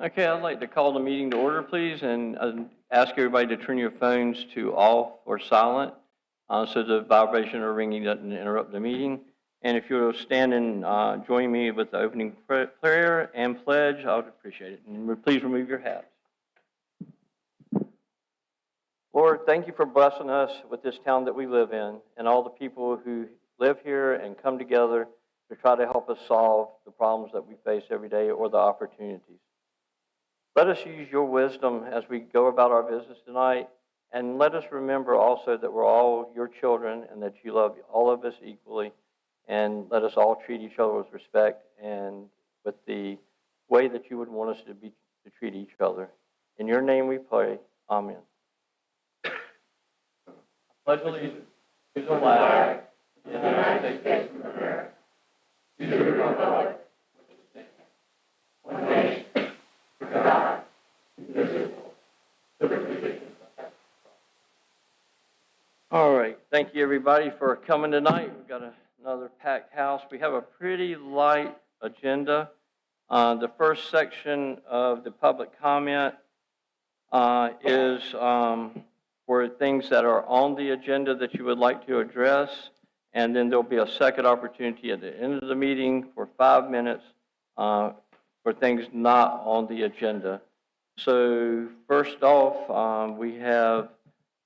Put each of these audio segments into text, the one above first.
Okay, I'd like to call the meeting to order, please, and ask everybody to turn your phones to off or silent so the vibration or ringing doesn't interrupt the meeting. And if you'll stand and join me with the opening prayer and pledge, I would appreciate it. And please remove your hats. Lord, thank you for blessing us with this town that we live in and all the people who live here and come together to try to help us solve the problems that we face every day or the opportunities. Let us use your wisdom as we go about our business tonight, and let us remember also that we're all your children and that you love all of us equally, and let us all treat each other with respect and with the way that you would want us to treat each other. In your name we pray. Amen. I pledge allegiance to the flag of the United States of America, to the republic which stands one nation, under God, indivisible, with liberty and justice. All right, thank you everybody for coming tonight. We've got another packed house. We have a pretty light agenda. The first section of the public comment is for things that are on the agenda that you would like to address, and then there'll be a second opportunity at the end of the meeting for 5 minutes for things not on the agenda. So first off, we have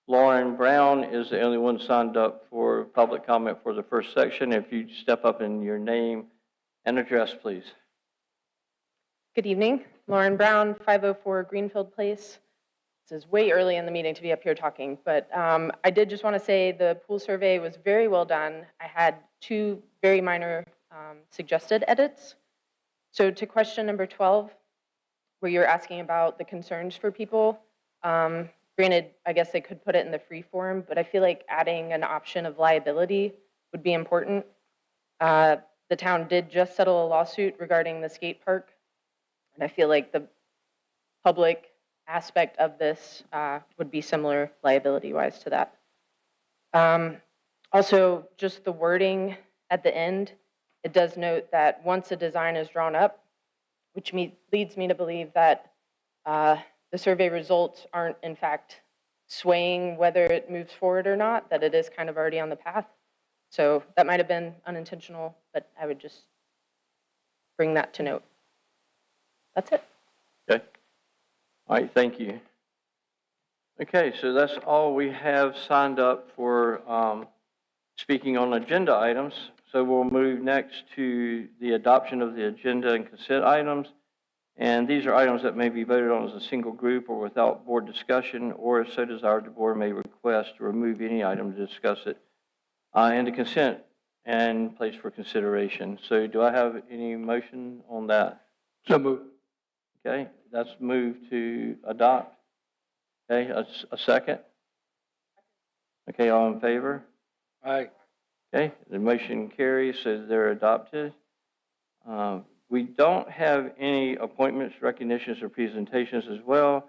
Lauren Brown is the only one signed up for public comment for the first section. If you step up in your name and address, please. Good evening. Lauren Brown, 504 Greenfield Place. This is way early in the meeting to be up here talking, but I did just want to say the pool survey was very well done. I had 2 very minor suggested edits. So to question number 12, where you're asking about the concerns for people, granted, I guess they could put it in the free form, but I feel like adding an option of liability would be important. The town did just settle a lawsuit regarding the skate park, and I feel like the public aspect of this would be similar liability-wise to that. Also, just the wording at the end, it does note that once a design is drawn up, which leads me to believe that the survey results aren't in fact swaying whether it moves forward or not, that it is kind of already on the path. So that might have been unintentional, but I would just bring that to note. That's it. Okay. All right, thank you. Okay, so that's all we have signed up for speaking on agenda items. So we'll move next to the adoption of the agenda and consent items. And these are items that may be voted on as a single group or without board discussion, or if so desired, the board may request to remove any item to discuss it and to consent and place for consideration. So do I have any motion on that? So moved. Okay, that's moved to adopt. Okay, a second. Okay, all in favor? Aye. Okay, the motion carries, so they're adopted. We don't have any appointments, recognitions, or presentations as well,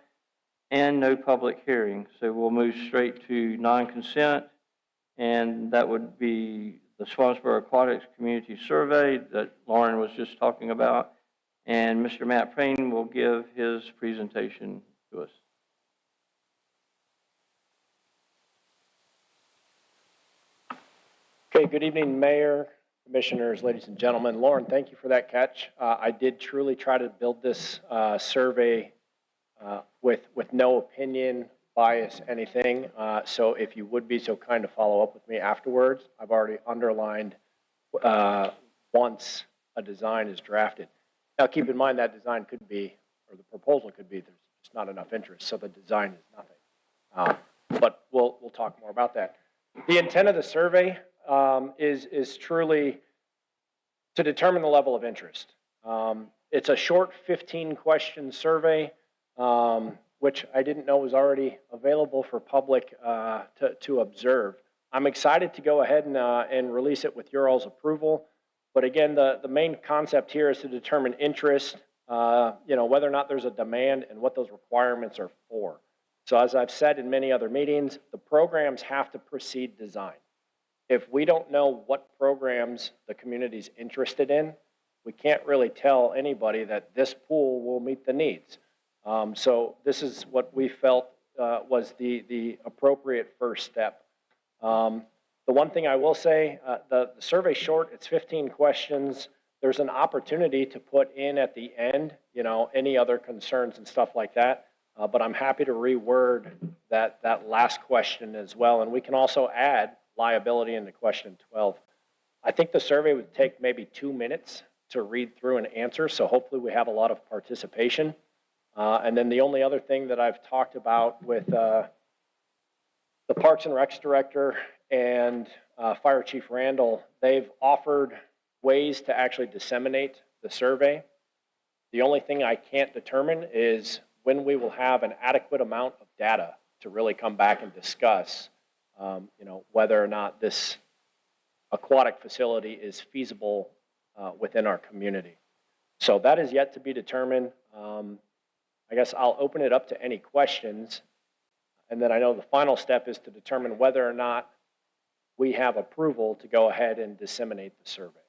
and no public hearing. So we'll move straight to non-consent, and that would be the Swansboro Aquatics Community Survey that Lauren was just talking about. And Mr. Matt Prane will give his presentation to us. Okay, good evening, Mayor, Commissioners, ladies and gentlemen. Lauren, thank you for that catch. I did truly try to build this survey with no opinion, bias, anything. So if you would be so kind to follow up with me afterwards, I've already underlined once a design is drafted. Now, keep in mind that design could be, or the proposal could be, there's just not enough interest, so the design is nothing. But we'll talk more about that. The intent of the survey is truly to determine the level of interest. It's a short 15-question survey, which I didn't know was already available for public to observe. I'm excited to go ahead and release it with your all's approval. But again, the main concept here is to determine interest, whether or not there's a demand and what those requirements are for. So as I've said in many other meetings, the programs have to precede design. If we don't know what programs the community's interested in, we can't really tell anybody that this pool will meet the needs. So this is what we felt was the appropriate first step. The one thing I will say, the survey's short, it's 15 questions. There's an opportunity to put in at the end, you know, any other concerns and stuff like that. But I'm happy to reword that last question as well. And we can also add liability into question 12. I think the survey would take maybe 2 minutes to read through and answer. So hopefully we have a lot of participation. And then the only other thing that I've talked about with the Parks and Recs Director and Fire Chief Randall, they've offered ways to actually disseminate the survey. The only thing I can't determine is when we will have an adequate amount of data to really come back and discuss, you know, whether or not this aquatic facility is feasible within our community. So that is yet to be determined. I guess I'll open it up to any questions. And then I know the final step is to determine whether or not we have approval to go ahead and disseminate the survey.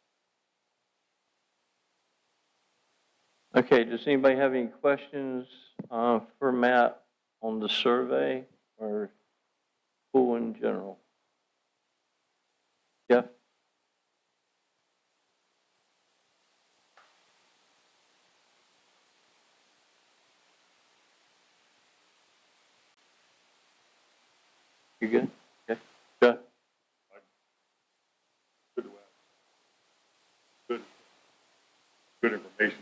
Okay, does anybody have any questions for Matt on the survey or pool in general? Jeff? You good? Okay. Good. Good information.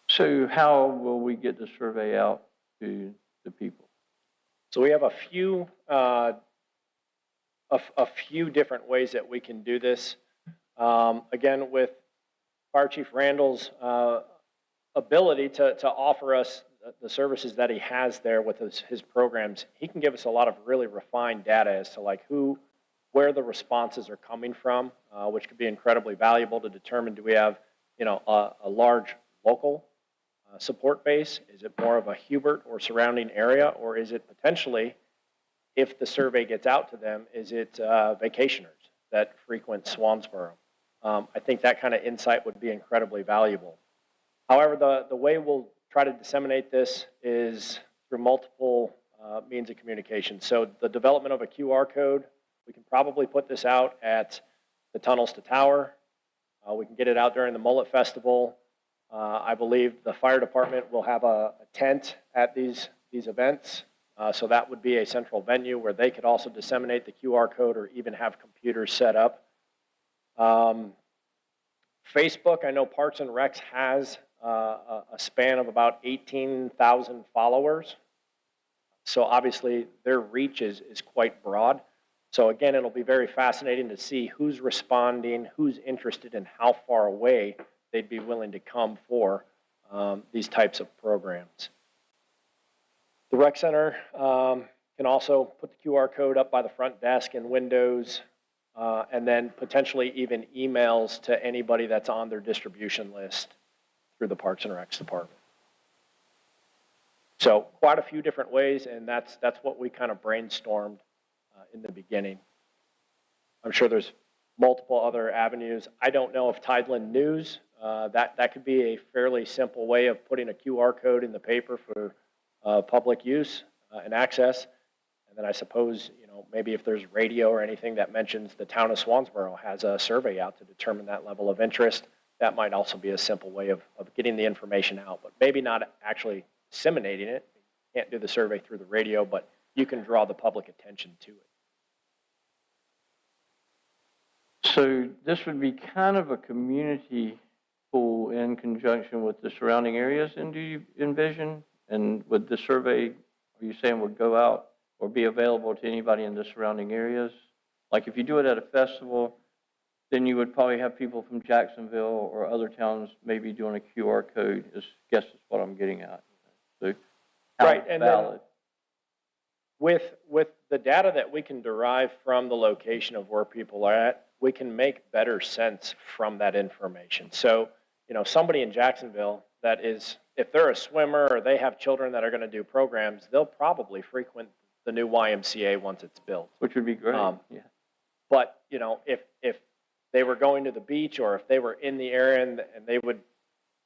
So how will we get the survey out to the people? So we have a few different ways that we can do this. Again, with Fire Chief Randall's ability to offer us the services that he has there with his programs, he can give us a lot of really refined data as to like where the responses are coming from, which could be incredibly valuable to determine, do we have, you know, a large local support base? Is it more of a Hubert or surrounding area, or is it potentially, if the survey gets out to them, is it vacationers that frequent Swansboro? I think that kind of insight would be incredibly valuable. However, the way we'll try to disseminate this is through multiple means of communication. So the development of a QR code, we can probably put this out at the Tunnels to Tower. We can get it out during the Mullet Festival. I believe the fire department will have a tent at these events. So that would be a central venue where they could also disseminate the QR code or even have computers set up. Facebook, I know Parks and Recs has a span of about 18,000 followers. So obviously their reach is quite broad. So again, it'll be very fascinating to see who's responding, who's interested, and how far away they'd be willing to come for these types of programs. The rec center can also put the QR code up by the front desk and windows, and then potentially even emails to anybody that's on their distribution list through the Parks and Recs department. So quite a few different ways, and that's what we kind of brainstormed in the beginning. I'm sure there's multiple other avenues. I don't know if Tideland News, that could be a fairly simple way of putting a QR code in the paper for public use and access. And then I suppose, you know, maybe if there's radio or anything that mentions the town of Swansboro has a survey out to determine that level of interest, that might also be a simple way of getting the information out, but maybe not actually disseminating it. You can't do the survey through the radio, but you can draw the public attention to it. So this would be kind of a community pool in conjunction with the surrounding areas, and do you envision? And would the survey, are you saying, would go out or be available to anybody in the surrounding areas? Like if you do it at a festival, then you would probably have people from Jacksonville or other towns maybe doing a QR code, I guess is what I'm getting at. So how right, and valid? With the data that we can derive from the location of where people are at, we can make better sense from that information. So, you know, somebody in Jacksonville that is, if they're a swimmer or they have children that are going to do programs, they'll probably frequent the new YMCA once it's built. Which would be great, yeah. But, you know, if they were going to the beach or if they were in the area and they would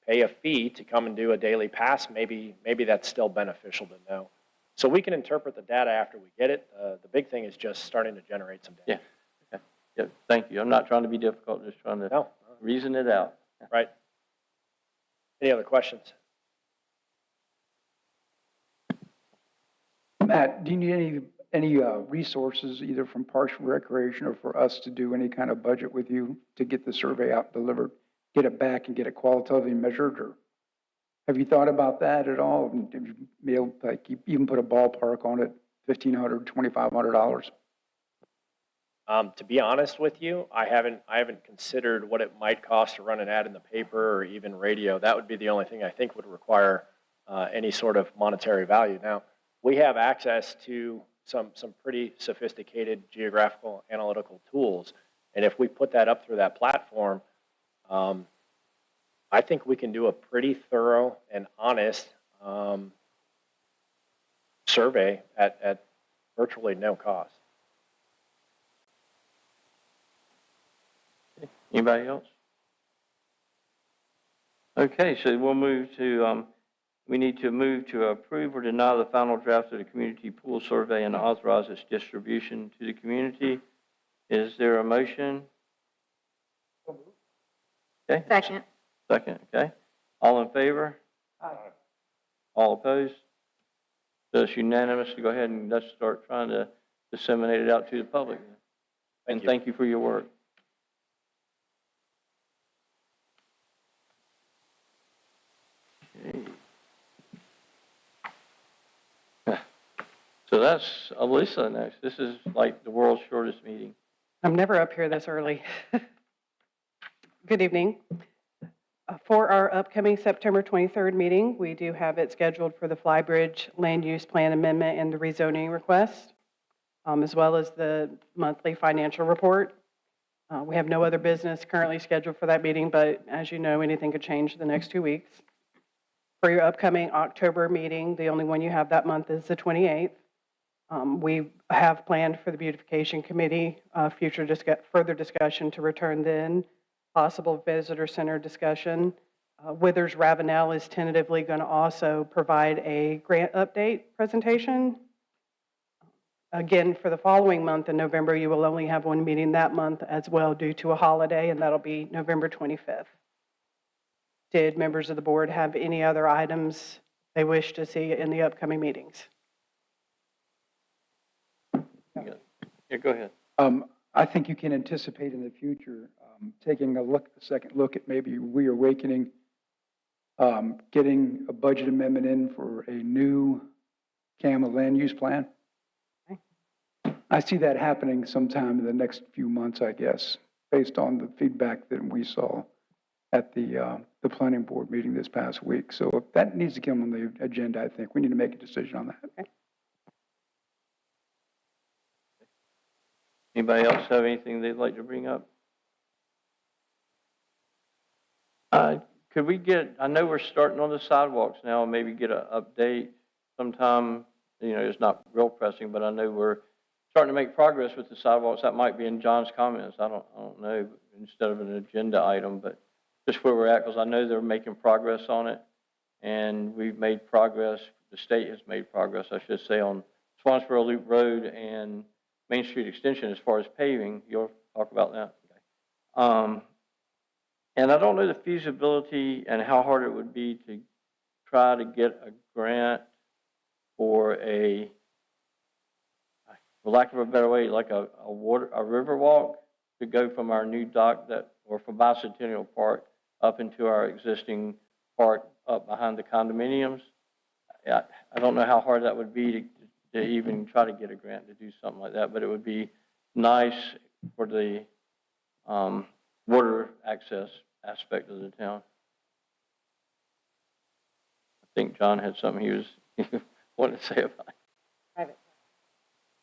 pay a fee to come and do a daily pass, maybe that's still beneficial to know. So we can interpret the data after we get it. The big thing is just starting to generate some data. Yeah. Okay. Yeah, thank you. I'm not trying to be difficult, just trying to No. reason it out. Right. Any other questions? Matt, do you need any resources either from Parks and Recreation or for us to do any kind of budget with you to get the survey out delivered, get it back and get it qualitatively measured? Or have you thought about that at all? And have you been able to, like, you even put a ballpark on it, $1,500, $2,500? To be honest with you, I haven't considered what it might cost to run an ad in the paper or even radio. That would be the only thing I think would require any sort of monetary value. Now, we have access to some pretty sophisticated geographical analytical tools, and if we put that up through that platform, I think we can do a pretty thorough and honest survey at virtually no cost. Anybody else? Okay, so we'll move to, we need to move to approve or deny the final draft of the community pool survey and authorize its distribution to the community. Is there a motion? Okay. Second. Second, okay. All in favor? All opposed? So it's unanimous to go ahead and let's start trying to disseminate it out to the public. And thank you for your work. Okay. So that's Alyssa next. This is like the world's shortest meeting. I'm never up here this early. Good evening. For our upcoming September 23rd meeting, we do have it scheduled for the Flybridge Land Use Plan Amendment and the rezoning request, as well as the monthly financial report. We have no other business currently scheduled for that meeting, but as you know, anything could change the next 2 weeks. For your upcoming October meeting, the only one you have that month is the 28th. We have planned for the Beautification Committee, further discussion to return then, possible visitor center discussion. Withers Ravenel is tentatively going to also provide a grant update presentation. Again, for the following month in November, you will only have one meeting that month as well due to a holiday, and that'll be November 25th. Did members of the board have any other items they wish to see in the upcoming meetings? Yeah, go ahead. I think you can anticipate in the future, taking a second look at maybe reawakening, getting a budget amendment in for a new CAMA land use plan. Okay. I see that happening sometime in the next few months, I guess, based on the feedback that we saw at the planning board meeting this past week. So if that needs to come on the agenda, I think we need to make a decision on that. Okay. Anybody else have anything they'd like to bring up? Could we get, I know we're starting on the sidewalks now, maybe get an update sometime. You know, it's not real pressing, but I know we're starting to make progress with the sidewalks. That might be in John's comments. I don't know, instead of an agenda item, but just where we're at, because I know they're making progress on it. And we've made progress, the state has made progress, I should say, on Swansboro Loop Road and Main Street Extension as far as paving. You'll talk about that. Okay. And I don't know the feasibility and how hard it would be to try to get a grant for a, for lack of a better way, like a river walk to go from our new dock or from Bicentennial Park up into our existing park up behind the condominiums. I don't know how hard that would be to even try to get a grant to do something like that, but it would be nice for the water access aspect of the town. I think John had something he was wanting to say about it. Private.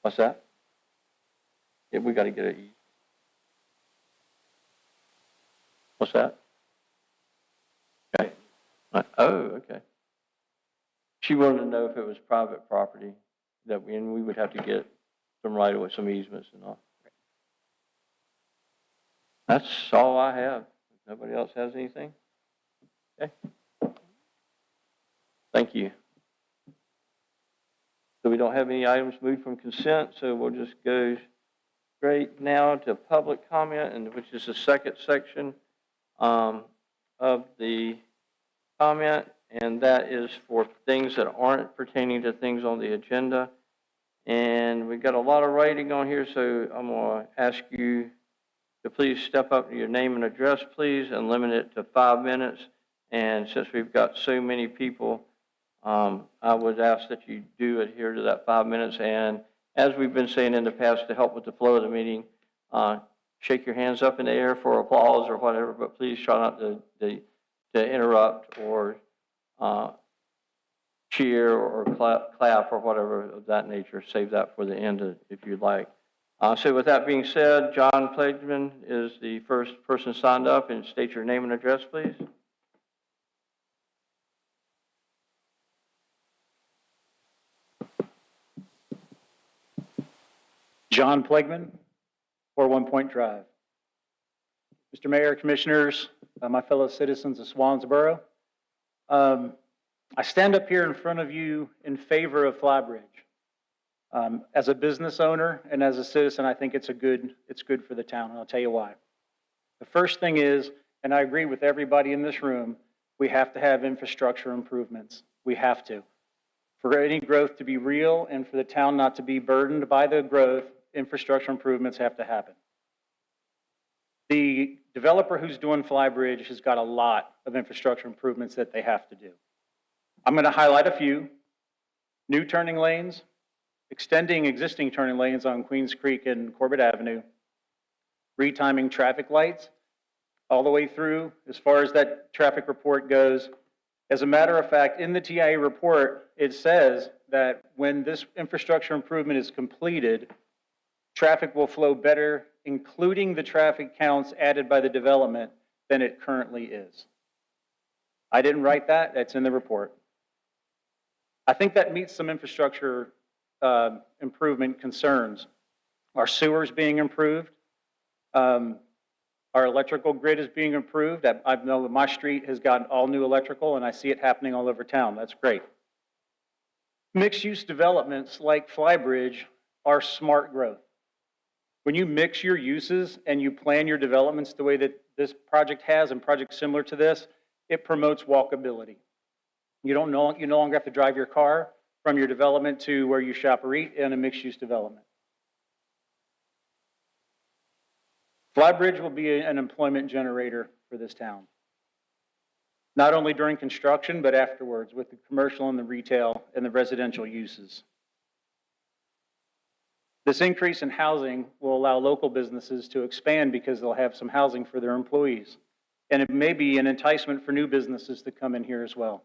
What's that? Yeah, we got to get it easy. What's that? Okay. Oh, okay. She wanted to know if it was private property and we would have to get some right of way, some easements and all. That's all I have. If nobody else has anything? Okay. Thank you. So we don't have any items moved from consent, so we'll just go straight now to public comment, and which is the second section of the comment, and that is for things that aren't pertaining to things on the agenda. And we've got a lot of writing on here, so I'm going to ask you to please step up to your name and address, please, and limit it to 5 minutes. And since we've got so many people, I would ask that you do adhere to that 5 minutes. And as we've been saying in the past, to help with the flow of the meeting, shake your hands up in the air for applause or whatever, but please try not to interrupt or cheer or clap or whatever of that nature. Save that for the end if you'd like. So with that being said, John Plegman is the first person signed up, and state your name and address, please. John Plegman, 41 Point Drive. Mr. Mayor, Commissioners, my fellow citizens of Swansboro, I stand up here in front of you in favor of Flybridge. As a business owner and as a citizen, I think it's good for the town, and I'll tell you why. The first thing is, and I agree with everybody in this room, we have to have infrastructure improvements. We have to. For any growth to be real and for the town not to be burdened by the growth, infrastructure improvements have to happen. The developer who's doing Flybridge has got a lot of infrastructure improvements that they have to do. I'm going to highlight a few. New turning lanes, extending existing turning lanes on Queens Creek and Corbett Avenue, retiming traffic lights all the way through as far as that traffic report goes. As a matter of fact, in the TIA report, it says that when this infrastructure improvement is completed, traffic will flow better, including the traffic counts added by the development, than it currently is. I didn't write that, that's in the report. I think that meets some infrastructure improvement concerns. Our sewers being improved, our electrical grid is being improved. I know that my street has gotten all new electrical, and I see it happening all over town. That's great. Mixed-use developments like Flybridge are smart growth. When you mix your uses and you plan your developments the way that this project has and projects similar to this, it promotes walkability. You no longer have to drive your car from your development to where you shop or eat in a mixed-use development. Flybridge will be an employment generator for this town, not only during construction, but afterwards with the commercial and the retail and the residential uses. This increase in housing will allow local businesses to expand because they'll have some housing for their employees. And it may be an enticement for new businesses to come in here as well.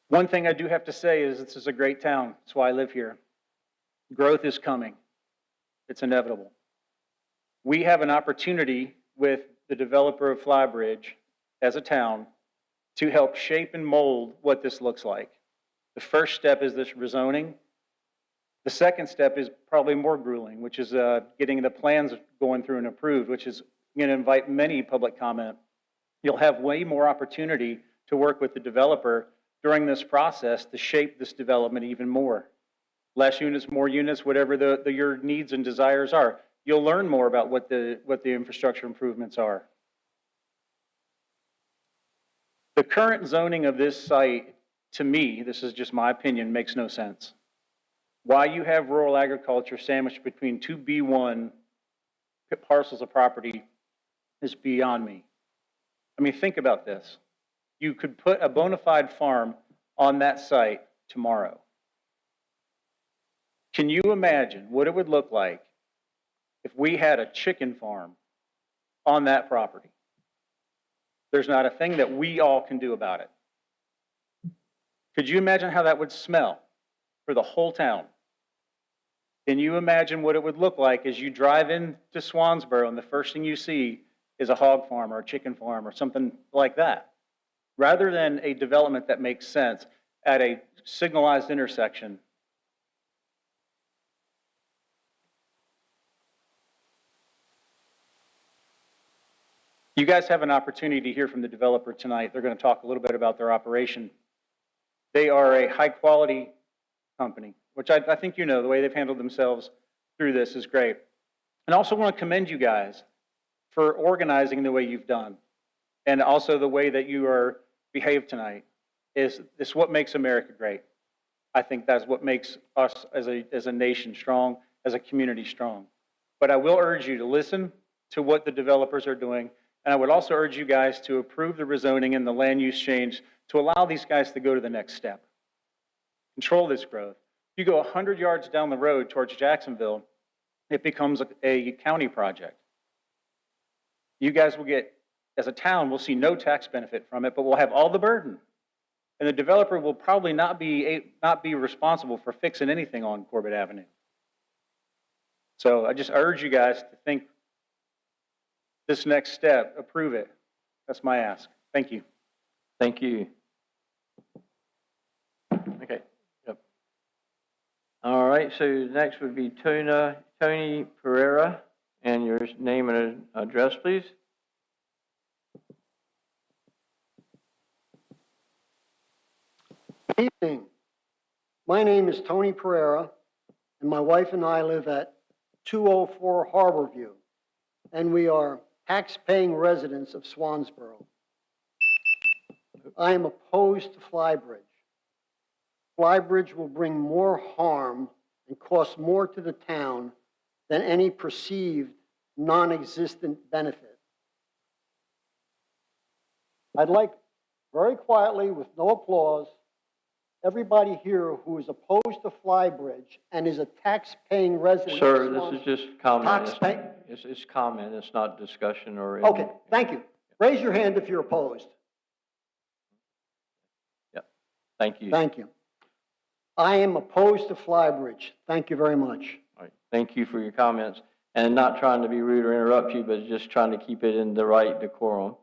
One thing I do have to say is this is a great town. That's why I live here. Growth is coming. It's inevitable. We have an opportunity with the developer of Flybridge as a town to help shape and mold what this looks like. The first step is this rezoning. The second step is probably more grueling, which is getting the plans going through and approved, which is going to invite many public comment. You'll have way more opportunity to work with the developer during this process to shape this development even more. Less units, more units, whatever your needs and desires are. You'll learn more about what the infrastructure improvements are. The current zoning of this site, to me, this is just my opinion, makes no sense. Why you have rural agriculture sandwiched between two B1 parcels of property is beyond me. I mean, think about this. You could put a bona fide farm on that site tomorrow. Can you imagine what it would look like if we had a chicken farm on that property? There's not a thing that we all can do about it. Could you imagine how that would smell for the whole town? Can you imagine what it would look like as you drive into Swansboro and the first thing you see is a hog farm or a chicken farm or something like that? Rather than a development that makes sense at a signalized intersection. You guys have an opportunity to hear from the developer tonight. They're going to talk a little bit about their operation. They are a high-quality company, which I think you know, the way they've handled themselves through this is great. And I also want to commend you guys for organizing the way you've done, and also the way that you are behaved tonight is what makes America great. I think that's what makes us as a nation strong, as a community strong. But I will urge you to listen to what the developers are doing, and I would also urge you guys to approve the rezoning and the land use change to allow these guys to go to the next step. Control this growth. If you go 100 yards down the road towards Jacksonville, it becomes a county project. You guys will get, as a town, we'll see no tax benefit from it, but we'll have all the burden. And the developer will probably not be responsible for fixing anything on Corbett Avenue. So I just urge you guys to think this next step, approve it. That's my ask. Thank you. Thank you. Okay, yep. All right, so next would be Tony Pereira, and your name and address, please. Evening. My name is Tony Pereira, and my wife and I live at 204 Harborview, and we are tax-paying residents of Swansboro. I am opposed to Flybridge. Flybridge will bring more harm and cost more to the town than any perceived non-existent benefit. I'd like, very quietly, with no applause, everybody here who is opposed to Flybridge and is a tax-paying resident. Sir, this is just comment. Tax It's comment, it's not discussion or any. Okay, thank you. Raise your hand if you're opposed. Yep, thank you. Thank you. I am opposed to Flybridge. Thank you very much. All right, thank you for your comments, and not trying to be rude or interrupt you, but just trying to keep it in the right decorum.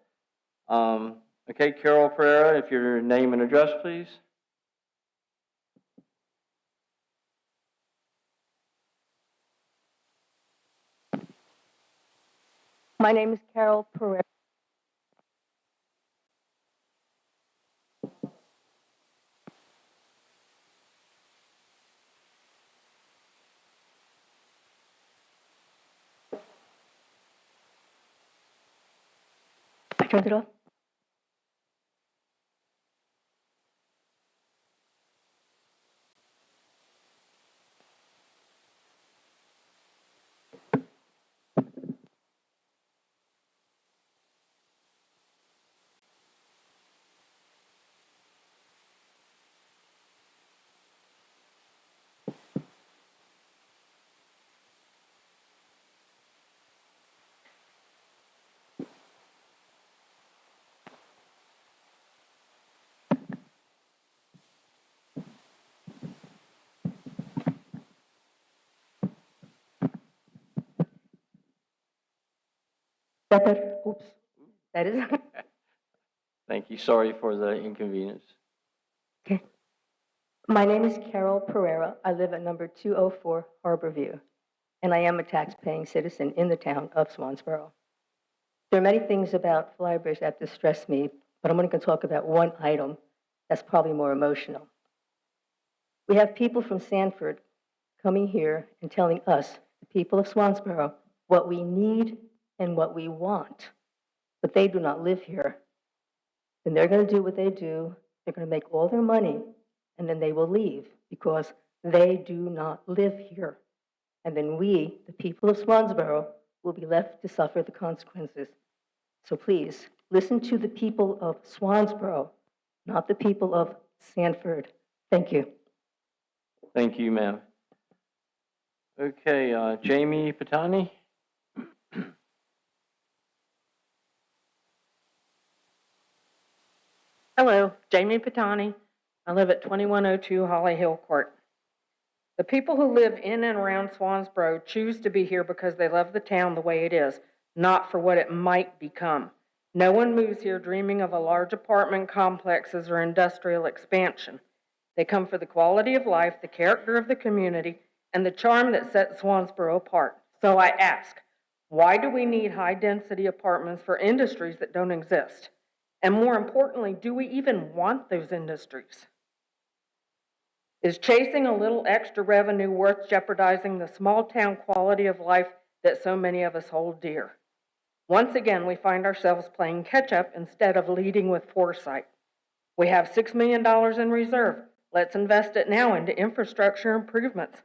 Okay, Carol Pereira, if your name and address, please. My name is Carol Pereira. I turned it off. That better? Oops. That is. Thank you, sorry for the inconvenience. Okay. My name is Carol Pereira. I live at number 204 Harborview, and I am a tax-paying citizen in the town of Swansboro. There are many things about Flybridge that distress me, but I'm only going to talk about one item that's probably more emotional. We have people from Sanford coming here and telling us, the people of Swansboro, what we need and what we want, but they do not live here. Then they're going to do what they do. They're going to make all their money, and then they will leave because they do not live here. And then we, the people of Swansboro, will be left to suffer the consequences. So please, listen to the people of Swansboro, not the people of Sanford. Thank you. Thank you, ma'am. Okay, Jamie Patani. Hello, Jamie Patani. I live at 2102 Holly Hill Court. The people who live in and around Swansboro choose to be here because they love the town the way it is, not for what it might become. No one moves here dreaming of a large apartment complexes or industrial expansion. They come for the quality of life, the character of the community, and the charm that sets Swansboro apart. So I ask, Why do we need high-density apartments for industries that don't exist? And more importantly, do we even want those industries? Is chasing a little extra revenue worth jeopardizing the small-town quality of life that so many of us hold dear? Once again, we find ourselves playing catch-up instead of leading with foresight. We have $6 million in reserve. Let's invest it now into infrastructure improvements.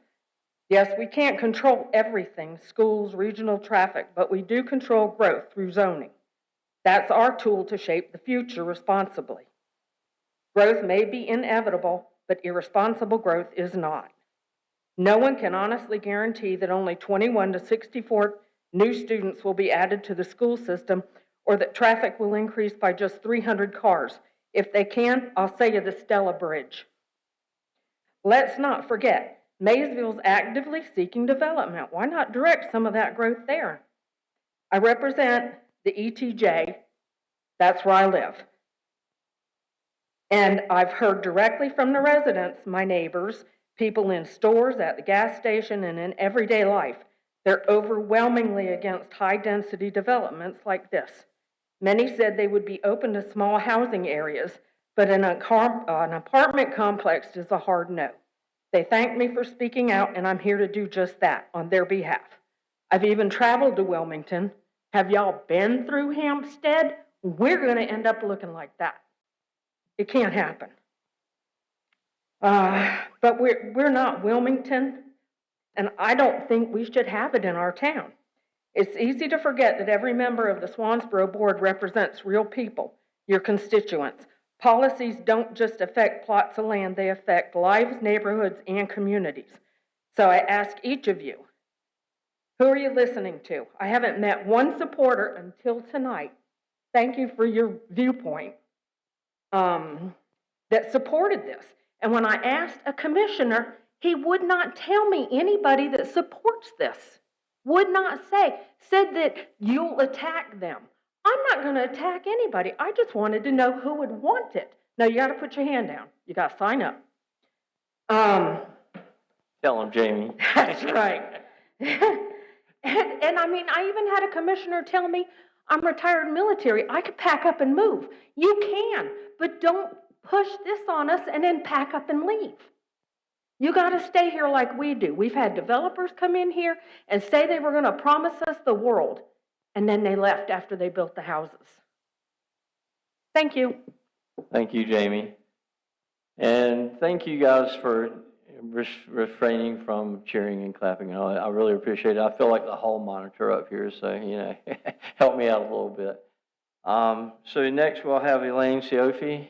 Yes, we can't control everything, schools, regional traffic, but we do control growth through zoning. That's our tool to shape the future responsibly. Growth may be inevitable, but irresponsible growth is not. No one can honestly guarantee that only 21 to 64 new students will be added to the school system or that traffic will increase by just 300 cars. If they can, I'll say you the Stella Bridge. Let's not forget, Maysville's actively seeking development. Why not direct some of that growth there? I represent the ETJ. That's where I live. And I've heard directly from the residents, my neighbors, people in stores, at the gas station, and in everyday life. They're overwhelmingly against high-density developments like this. Many said they would be open to small housing areas, but an apartment complex is a hard no. They thanked me for speaking out, and I'm here to do just that on their behalf. I've even traveled to Wilmington. Have y'all been through Hampstead? We're going to end up looking like that. It can't happen. But we're not Wilmington, and I don't think we should have it in our town. It's easy to forget that every member of the Swansboro board represents real people, your constituents. Policies don't just affect plots of land, they affect lives, neighborhoods, and communities. So I ask each of you, who are you listening to? I haven't met one supporter until tonight. Thank you for your viewpoint. That supported this. And when I asked a commissioner, he would not tell me anybody that supports this. Would not say. Said that you'll attack them. I'm not going to attack anybody. I just wanted to know who would want it. Now, you got to put your hand down. You got to sign up. Tell them, Jamie. That's right. And I mean, I even had a commissioner tell me, I'm retired military. I could pack up and move. You can, but don't push this on us and then pack up and leave. You got to stay here like we do. We've had developers come in here and say they were going to promise us the world, and then they left after they built the houses. Thank you. Thank you, Jamie. And thank you guys for refraining from cheering and clapping and all that. I really appreciate it. I feel like the hall monitor up here, so, help me out a little bit. So next we'll have Elaine Siofi.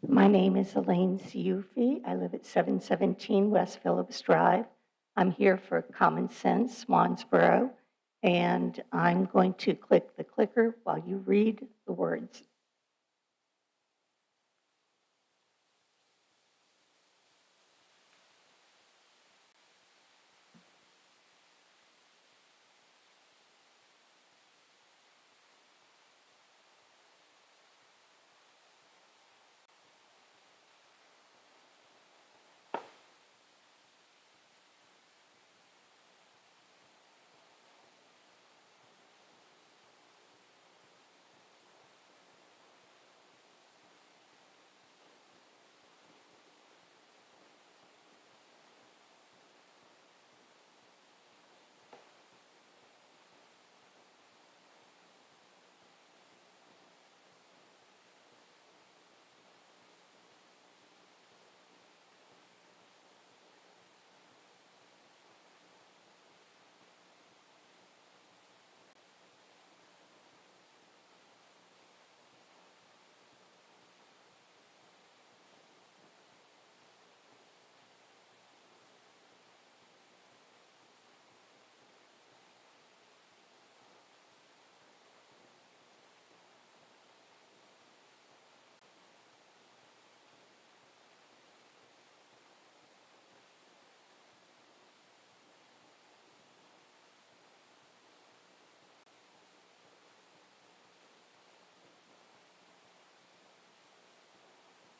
My name is Elaine Siufi. I live at 717 West Phillips Drive. I'm here for Common Sense, Swansboro, and I'm going to click the clicker while you read the words.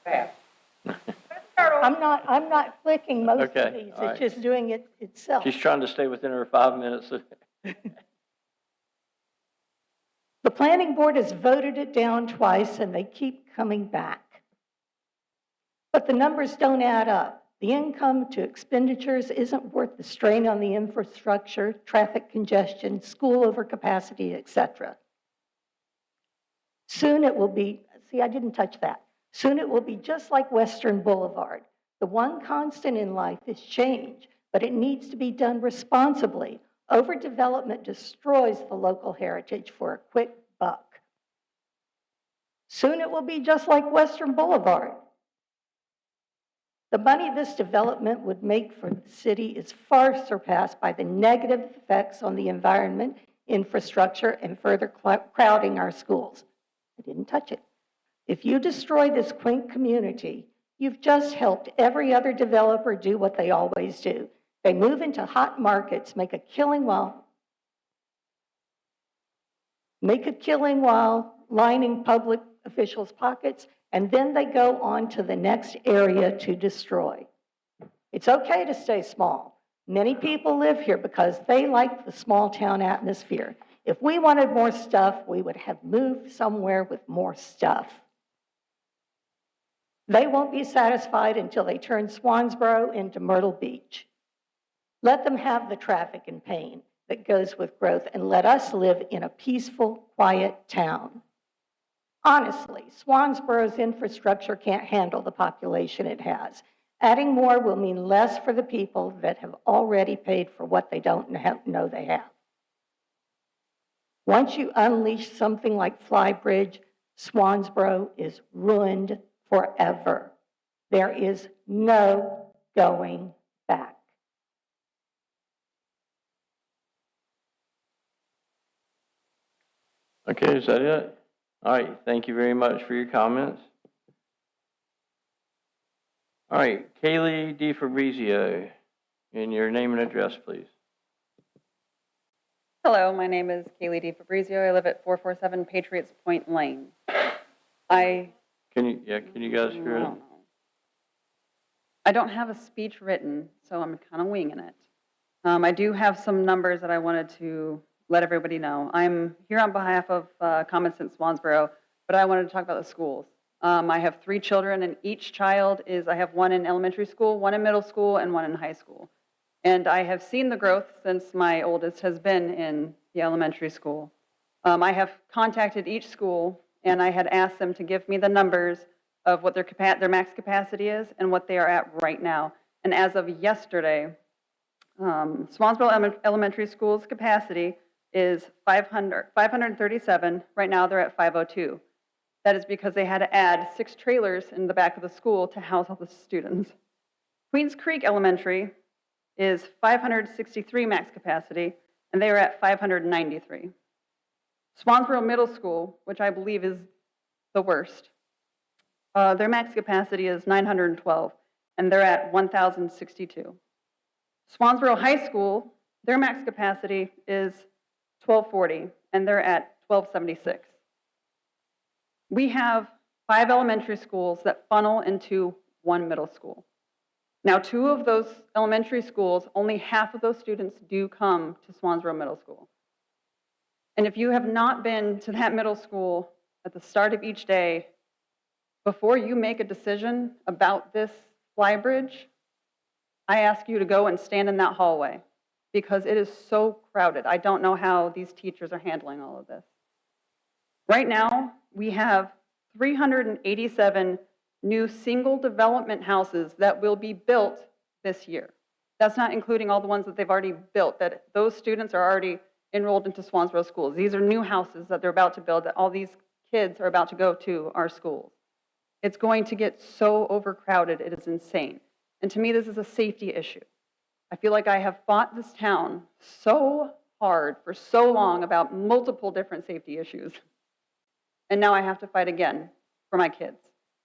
I'm not clicking most of Okay, these. all right. It's just doing it itself. She's trying to stay within her 5 minutes. The planning board has voted it down twice and they keep coming back. But the numbers don't add up. The income to expenditures isn't worth the strain on the infrastructure, traffic congestion, school overcapacity, etc. Soon it will be, see, I didn't touch that. Soon it will be just like Western Boulevard. The one constant in life is change, but it needs to be done responsibly. Overdevelopment destroys the local heritage for a quick buck. Soon it will be just like Western Boulevard. The money this development would make for the city is far surpassed by the negative effects on the environment, infrastructure, and further crowding our schools. I didn't touch it. If you destroy this quaint community, you've just helped every other developer do what they always do. They move into hot markets, make a killing while lining public officials' pockets, and then they go on to the next area to destroy. It's okay to stay small. Many people live here because they like the small town atmosphere. If we wanted more stuff, we would have moved somewhere with more stuff. They won't be satisfied until they turn Swansboro into Myrtle Beach. Let them have the traffic and pain that goes with growth, and let us live in a peaceful, quiet town. Honestly, Swansboro's infrastructure can't handle the population it has. Adding more will mean less for the people that have already paid for what they don't know they have. Once you unleash something like Flybridge, Swansboro is ruined forever. There is no going back. Okay, is that it? All right, thank you very much for your comments. All right, Kaylee DeFabrizio, and your name and address, please. Hello, my name is Kaylee DeFabrizio. I live at 447 Patriots Point Lane. Can you guys hear it? I don't have a speech written, so I'm kind of winging it. I do have some numbers that I wanted to let everybody know. I'm here on behalf of Common Sense Swansboro, but I wanted to talk about the schools. I have 3 children, and each child I have one in elementary school, one in middle school, and one in high school. And I have seen the growth since my oldest has been in the elementary school. I have contacted each school, and I had asked them to give me the numbers of what their max capacity is and what they are at right now. And as of yesterday, Swansboro Elementary School's capacity is 537. Right now, they're at 502. That is because they had to add 6 trailers in the back of the school to house all the students. Queens Creek Elementary is 563 max capacity, and they are at 593. Swansboro Middle School, which I believe is the worst, their max capacity is 912, and they're at 1,062. Swansboro High School, their max capacity is 1,240, and they're at 1,276. We have 5 elementary schools that funnel into 1 middle school. Now, 2 of those elementary schools, only half of those students do come to Swansboro Middle School. And if you have not been to that middle school at the start of each day, before you make a decision about this flybridge, I ask you to go and stand in that hallway because it is so crowded. I don't know how these teachers are handling all of this. Right now, we have 387 new single development houses that will be built this year. That's not including all the ones that they've already built, that those students are already enrolled into Swansboro schools. These are new houses that they're about to build, that all these kids are about to go to our schools. It's going to get so overcrowded, it is insane. And to me, this is a safety issue. I feel like I have fought this town so hard for so long about multiple different safety issues. And now I have to fight again for my kids.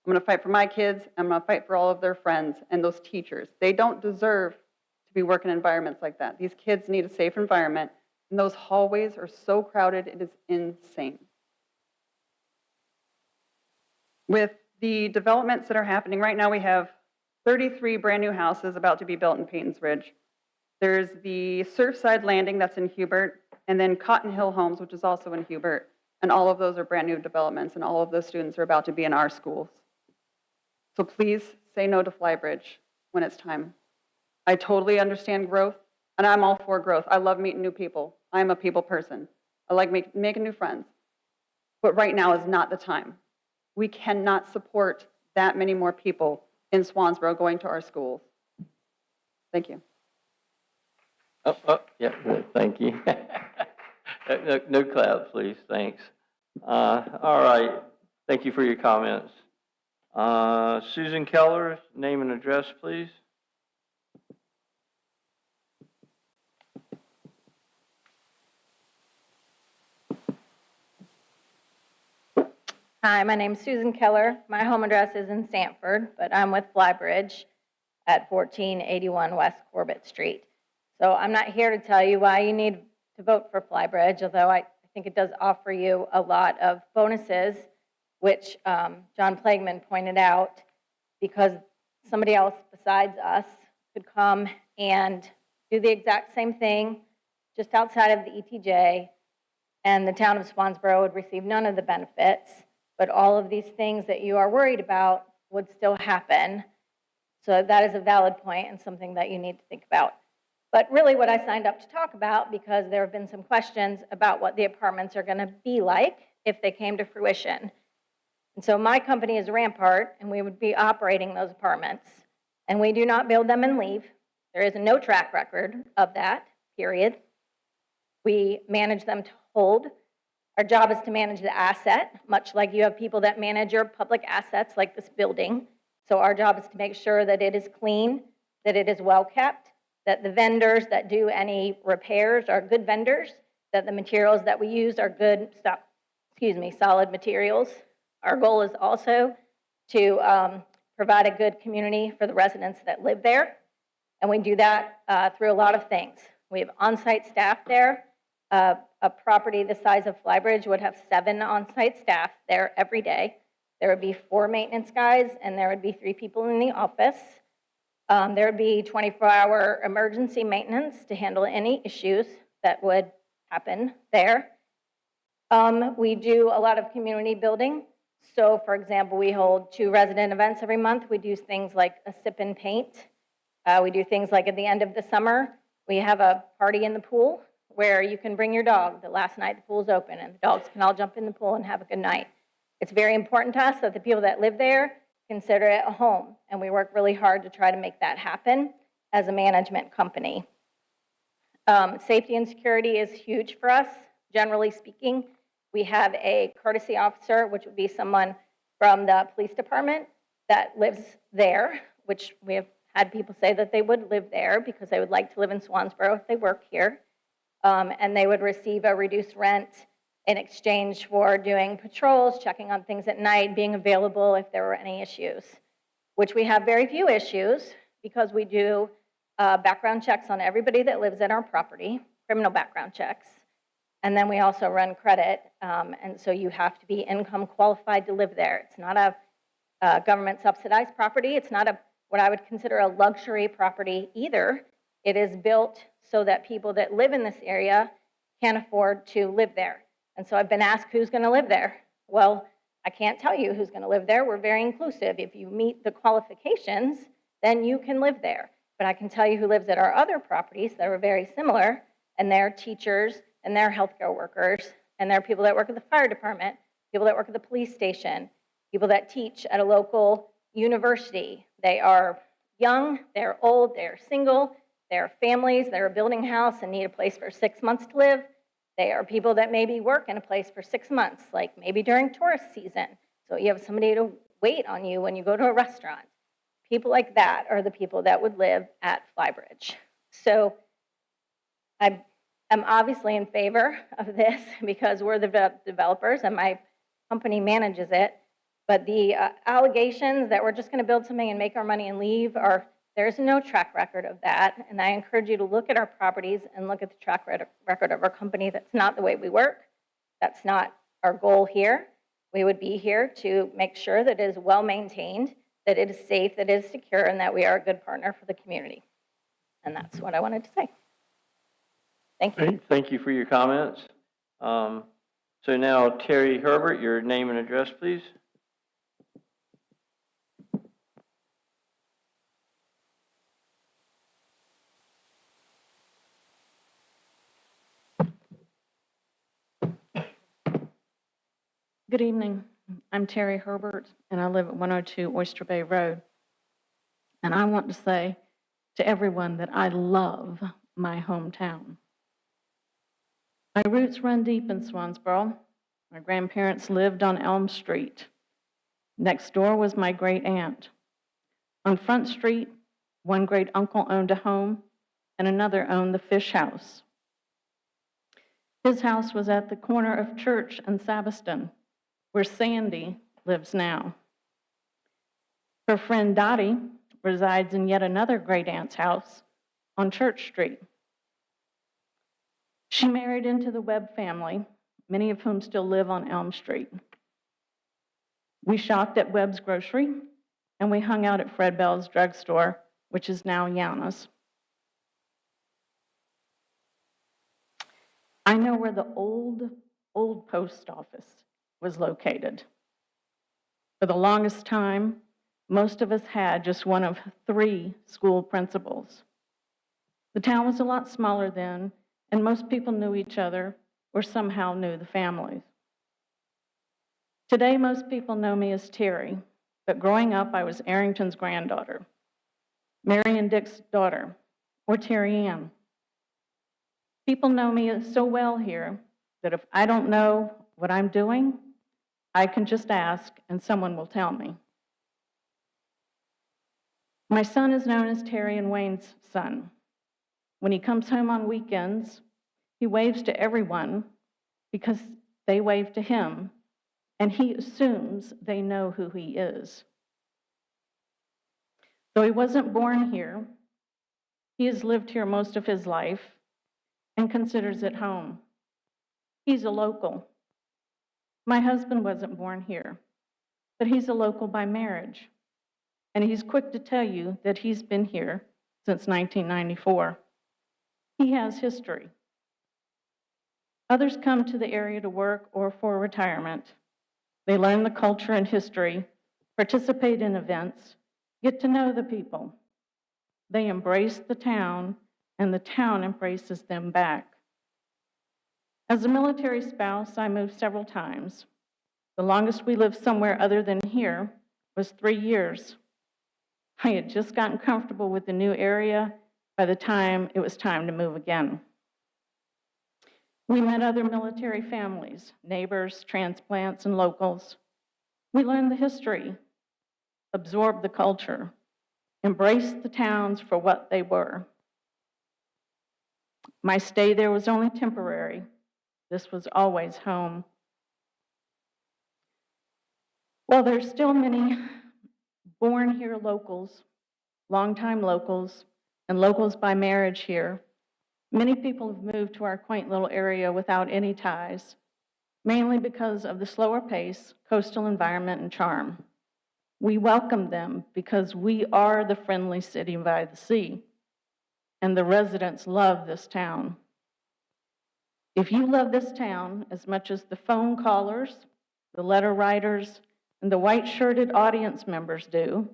I'm going to fight for my kids. I'm going to fight for all of their friends and those teachers. They don't deserve to be working in environments like that. These kids need a safe environment, and those hallways are so crowded, it is insane. With the developments that are happening, right now we have 33 brand-new houses about to be built in Payton's Ridge. There's the Surfside Landing that's in Hubert, and then Cotton Hill Homes, which is also in Hubert. And all of those are brand-new developments, and all of those students are about to be in our schools. So please say no to Flybridge when it's time. I totally understand growth, and I'm all for growth. I love meeting new people. I'm a people person. I like making new friends. But right now is not the time. We cannot support that many more people in Swansboro going to our schools. Thank you. Yeah, good, thank you. No clap, please, thanks. All right, thank you for your comments. Susan Keller, name and address, please. Hi, my name's Susan Keller. My home address is in Sanford, but I'm with Flybridge at 1481 West Corbett Street. So I'm not here to tell you why you need to vote for Flybridge, although I think it does offer you a lot of bonuses, which John Plagman pointed out, because somebody else besides us could come and do the exact same thing just outside of the ETJ, and the town of Swansboro would receive none of the benefits, but all of these things that you are worried about would still happen. So that is a valid point and something that you need to think about. But really what I signed up to talk about, because there have been some questions about what the apartments are going to be like if they came to fruition. And so my company is Rampart, and we would be operating those apartments. And we do not build them and leave. There is no track record of that, period. We manage them to hold. Our job is to manage the asset, much like you have people that manage your public assets like this building. So our job is to make sure that it is clean, that it is well kept, that the vendors that do any repairs are good vendors, that the materials that we use are good, solid materials. Our goal is also to provide a good community for the residents that live there. And we do that through a lot of things. We have on-site staff there. A property the size of Flybridge would have 7 on-site staff there every day. There would be 4 maintenance guys, and there would be 3 people in the office. There would be 24-hour emergency maintenance to handle any issues that would happen there. We do a lot of community building. So, for example, we hold 2 resident events every month. We do things like a sip and paint. We do things like at the end of the summer, we have a party in the pool where you can bring your dog. The last night the pool's open and the dogs can all jump in the pool and have a good night. It's very important to us that the people that live there consider it a home, and we work really hard to try to make that happen as a management company. Safety and security is huge for us, generally speaking. We have a courtesy officer, which would be someone from the police department that lives there, which we have had people say that they would live there because they would like to live in Swansboro if they work here. And they would receive a reduced rent in exchange for doing patrols, checking on things at night, being available if there were any issues, which we have very few issues because we do background checks on everybody that lives in our property, criminal background checks. And then we also run credit, and so you have to be income qualified to live there. It's not a government subsidized property. It's not what I would consider a luxury property either. It is built so that people that live in this area can afford to live there. And so I've been asked who's going to live there. Well, I can't tell you who's going to live there. We're very inclusive. If you meet the qualifications, then you can live there. But I can tell you who lives at our other properties that are very similar, and they're teachers, and they're healthcare workers, and they're people that work at the fire department, people that work at the police station, people that teach at a local university. They are young, they're old, they're single, they're families that are building a house and need a place for 6 months to live. They are people that maybe work in a place for 6 months, like maybe during tourist season. So you have somebody to wait on you when you go to a restaurant. People like that are the people that would live at Flybridge. So I'm obviously in favor of this because we're the developers and my company manages it. But the allegations that we're just going to build something and make our money and leave there's no track record of that. And I encourage you to look at our properties and look at the track record of our company. That's not the way we work. That's not our goal here. we would be here to make sure that it is well-maintained, that it is safe, that it is secure, and that we are a good partner for the community. And that's what I wanted to say. Thank you. Great, thank you for your comments. So now, Terry Herbert, your name and address, please. Good evening. I'm Terry Herbert, and I live at 102 Oyster Bay Road. And I want to say to everyone that I love my hometown. My roots run deep in Swansboro. My grandparents lived on Elm Street. Next door was my great aunt. On Front Street, one great uncle owned a home, and another owned the fish house. His house was at the corner of Church and Sabiston, where Sandy lives now. Her friend Dottie resides in yet another great aunt's house on Church Street. She married into the Webb family, many of whom still live on Elm Street. We shopped at Webb's Grocery, and we hung out at Fred Bell's drugstore, which is now Yana's. I know where the old post office was located. For the longest time, most of us had just one of 3 school principals. The town was a lot smaller then, and most people knew each other or somehow knew the families. Today, most people know me as Terry, but growing up, I was Arrington's granddaughter, Mary and Dick's daughter, or Terry Ann. People know me so well here that if I don't know what I'm doing, I can just ask and someone will tell me. My son is known as Terry and Wayne's son. When he comes home on weekends, he waves to everyone because they wave to him, and he assumes they know who he is. Though he wasn't born here, he has lived here most of his life and considers it home. He's a local. My husband wasn't born here, but he's a local by marriage, and he's quick to tell you that he's been here since 1994. He has history. Others come to the area to work or for retirement. They learn the culture and history, participate in events, get to know the people. They embrace the town, and the town embraces them back. As a military spouse, I moved several times. The longest we lived somewhere other than here was 3 years. I had just gotten comfortable with the new area by the time it was time to move again. We met other military families, neighbors, transplants, and locals. We learned the history, absorbed the culture, embraced the towns for what they were. My stay there was only temporary. This was always home. While there's still many born here locals, longtime locals, and locals by marriage here, many people have moved to our quaint little area without any ties, mainly because of the slower pace, coastal environment, and charm. We welcome them because we are the friendly city by the sea, and the residents love this town. If you love this town as much as the phone callers, the letter writers, and the white-shirted audience members do,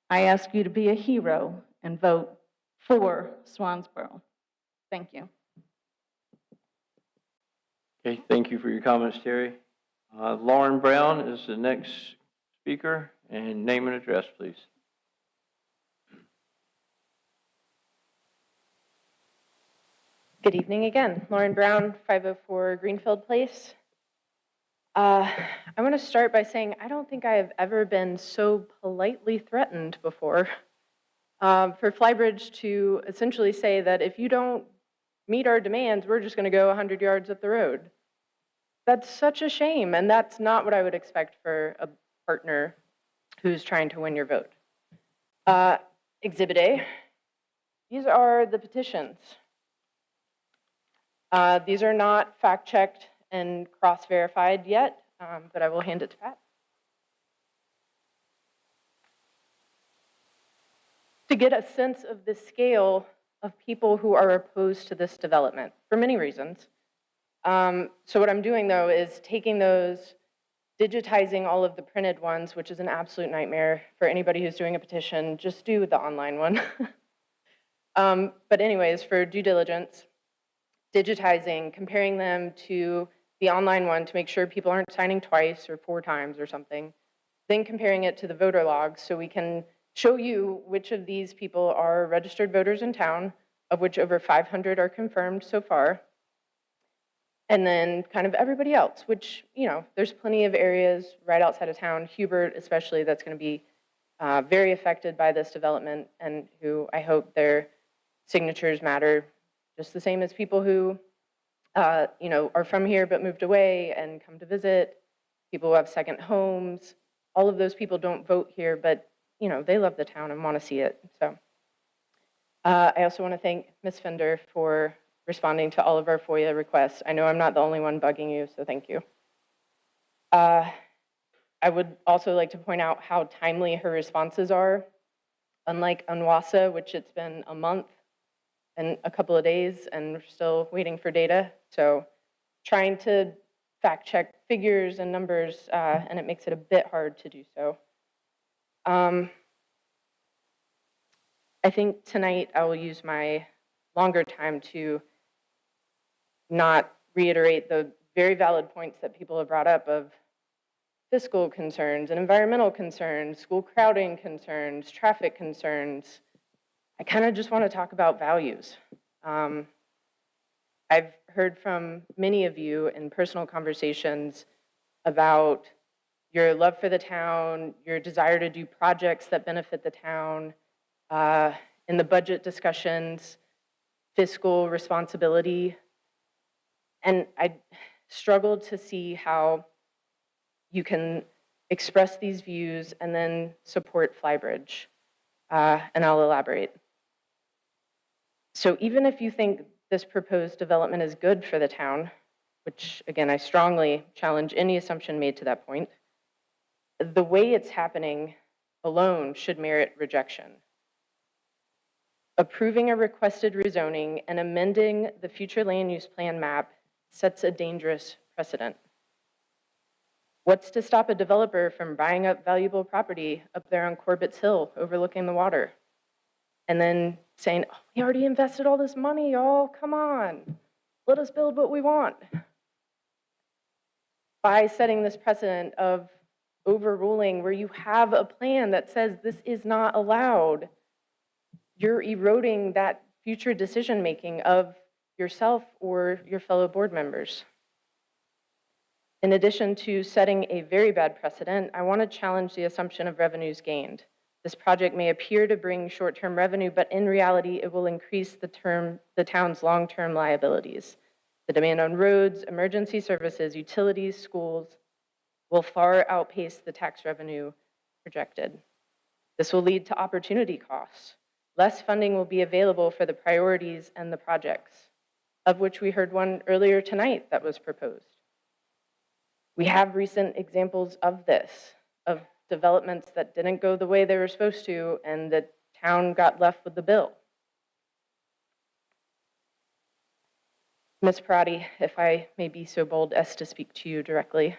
I ask you to be a hero and vote for Swansboro. Thank you. Okay, thank you for your comments, Terry. Lauren Brown is the next speaker, and name and address, please. Good evening again. Lauren Brown, 504 Greenfield Place. I want to start by saying I don't think I have ever been so politely threatened before. For Flybridge to essentially say that if you don't meet our demands, we're just going to go 100 yards up the road. That's such a shame, and that's not what I would expect for a partner who's trying to win your vote. Exhibit A, these are the petitions. These are not fact-checked and cross-verified yet. but I will hand it to Pat. To get a sense of the scale of people who are opposed to this development, for many reasons. So what I'm doing, though, is taking those, digitizing all of the printed ones, which is an absolute nightmare for anybody who's doing a petition. Just do the online one. But anyways, for due diligence, digitizing, comparing them to the online one to make sure people aren't signing twice or 4 times or something, then comparing it to the voter logs so we can show you which of these people are registered voters in town, of which over 500 are confirmed so far, and then kind of everybody else, which, you know, there's plenty of areas right outside of town, Hubert especially, that's going to be very affected by this development, and who I hope their signatures matter just the same as people who, you know, are from here but moved away and come to visit, people who have second homes. All of those people don't vote here, but, you know, they love the town and want to see it. So I also want to thank Ms. Fender for responding to all of our FOIA requests. I know I'm not the only one bugging you, so thank you. I would also like to point out how timely her responses are. Unlike UNWASA, which it's been a month and a couple of days, and we're still waiting for data. So trying to fact check figures and numbers, and it makes it a bit hard to do so. I think tonight I will use my longer time to not reiterate the very valid points that people have brought up of fiscal concerns and environmental concerns, school crowding concerns, traffic concerns. I kind of just want to talk about values. I've heard from many of you in personal conversations about your love for the town, your desire to do projects that benefit the town, in the budget discussions, fiscal responsibility. And I struggled to see how you can express these views and then support Flybridge. And I'll elaborate. So even if you think this proposed development is good for the town, which again, I strongly challenge any assumption made to that point, the way it's happening alone should merit rejection. Approving a requested rezoning and amending the future land use plan map sets a dangerous precedent. What's to stop a developer from buying up valuable property up there on Corbett's Hill overlooking the water? And then saying, oh, we already invested all this money, y'all, come on, let us build what we want. By setting this precedent of overruling where you have a plan that says this is not allowed, you're eroding that future decision-making of yourself or your fellow board members. In addition to setting a very bad precedent, I want to challenge the assumption of revenues gained. This project may appear to bring short-term revenue, but in reality, it will increase the town's long-term liabilities. The demand on roads, emergency services, utilities, schools will far outpace the tax revenue projected. This will lead to opportunity costs. Less funding will be available for the priorities and the projects, of which we heard one earlier tonight that was proposed. We have recent examples of this, of developments that didn't go the way they were supposed to, and the town got left with the bill. Ms. Parati, if I may be so bold as to speak to you directly,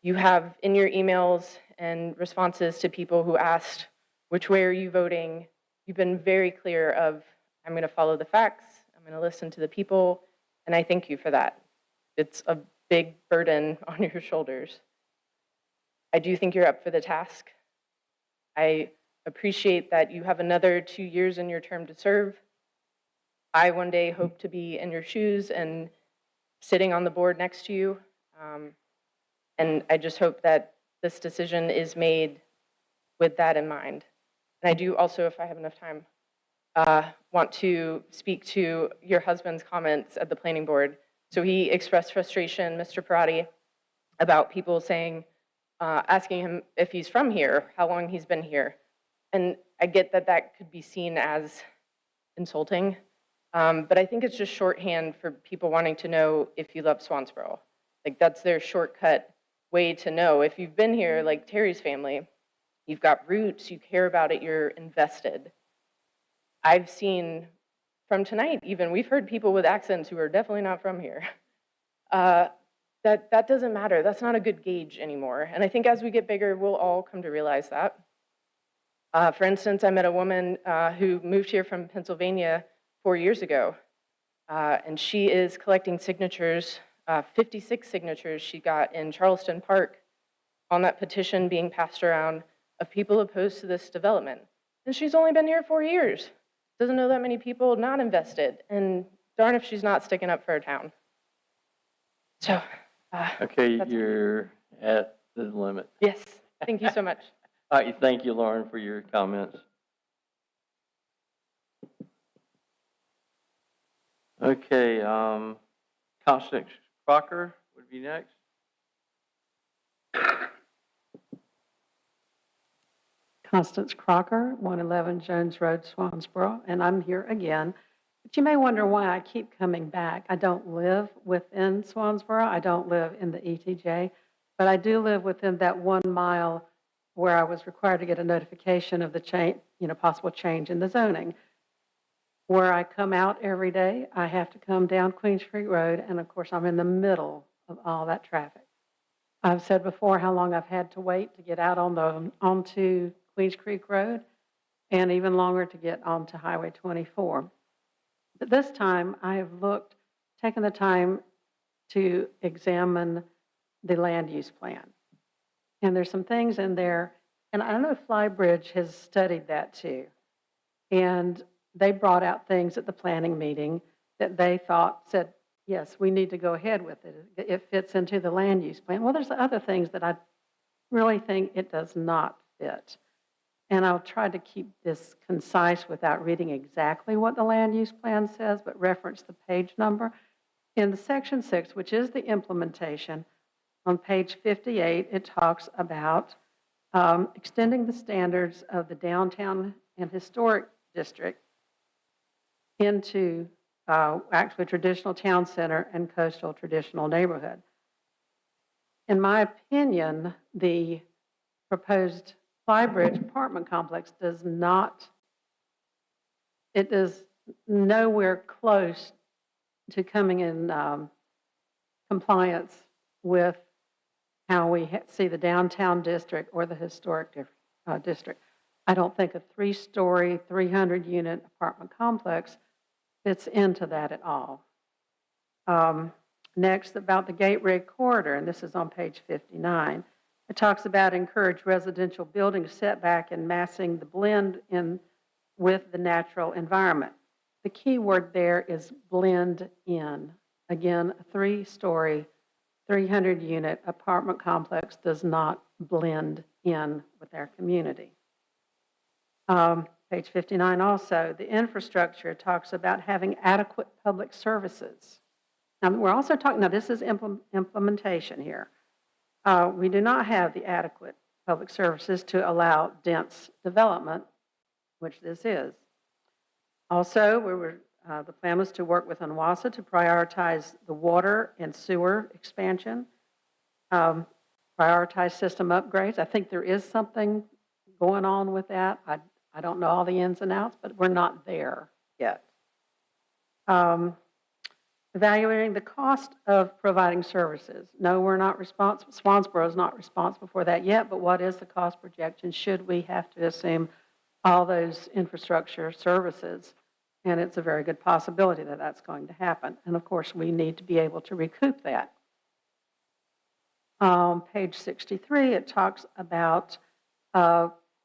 you have in your emails and responses to people who asked, which way are you voting? You've been very clear of, I'm going to follow the facts, I'm going to listen to the people, and I thank you for that. It's a big burden on your shoulders. I do think you're up for the task. I appreciate that you have another 2 years in your term to serve. I one day hope to be in your shoes and sitting on the board next to you. And I just hope that this decision is made with that in mind. And I do also, if I have enough time, want to speak to your husband's comments at the planning board. So he expressed frustration, Mr. Parati, about people saying, asking him if he's from here, how long he's been here. And I get that that could be seen as insulting, but I think it's just shorthand for people wanting to know if you love Swansboro. Like, that's their shortcut way to know. If you've been here, like Terry's family, you've got roots, you care about it, you're invested. I've seen from tonight, even, we've heard people with accents who are definitely not from here. That doesn't matter. That's not a good gauge anymore. And I think as we get bigger, we'll all come to realize that. For instance, I met a woman who moved here from Pennsylvania 4 years ago, and she is collecting signatures, 56 signatures she got in Charleston Park on that petition being passed around of people opposed to this development. And she's only been here 4 years. Doesn't know that many people not invested, and darn if she's not sticking up for her town. So, Okay, that's- you're at the limit. yes, thank you so much. All right, thank you, Lauren, for your comments. Okay, Constance Crocker would be next. Constance Crocker, 111 Jones Road, Swansboro, and I'm here again. But you may wonder why I keep coming back. I don't live within Swansboro. I don't live in the ETJ, but I do live within that 1 mile where I was required to get a notification of the change, possible change in the zoning. Where I come out every day, I have to come down Queens Creek Road, and of course, I'm in the middle of all that traffic. I've said before how long I've had to wait to get out onto Queens Creek Road, and even longer to get onto Highway 24. But this time, I have taken the time to examine the land use plan. And there's some things in there, and I know Flybridge has studied that too. And they brought out things at the planning meeting that they said, yes, we need to go ahead with it. It fits into the land use plan. Well, there's other things that I really think it does not fit. And I'll try to keep this concise without reading exactly what the land use plan says, but reference the page number. In the section 6, which is the implementation, on page 58, it talks about extending the standards of the downtown and historic district into actually traditional town center and coastal traditional neighborhood. In my opinion, the proposed Flybridge apartment complex is nowhere close to coming in compliance with how we see the downtown district or the historic district. I don't think a 3-story, 300-unit apartment complex fits into that at all. Next, about the Gateway Corridor, and this is on page 59. It talks about encourage residential building setback and massing the blend in with the natural environment. The key word there is blend in. Again, a 3-story, 300-unit apartment complex does not blend in with our community. Page 59 also, the infrastructure talks about having adequate public services. Now, we're also talking, now this is implementation here. We do not have the adequate public services to allow dense development, which this is. Also, the plan was to work with ONWASA to prioritize the water and sewer expansion, prioritize system upgrades. I think there is something going on with that. I don't know all the ins and outs, but we're not there yet. Evaluating the cost of providing services. No, we're not responsible. Swansboro is not responsible for that yet, but what is the cost projection? Should we have to assume all those infrastructure services? And it's a very good possibility that that's going to happen. And of course, we need to be able to recoup that. Page 63, it talks about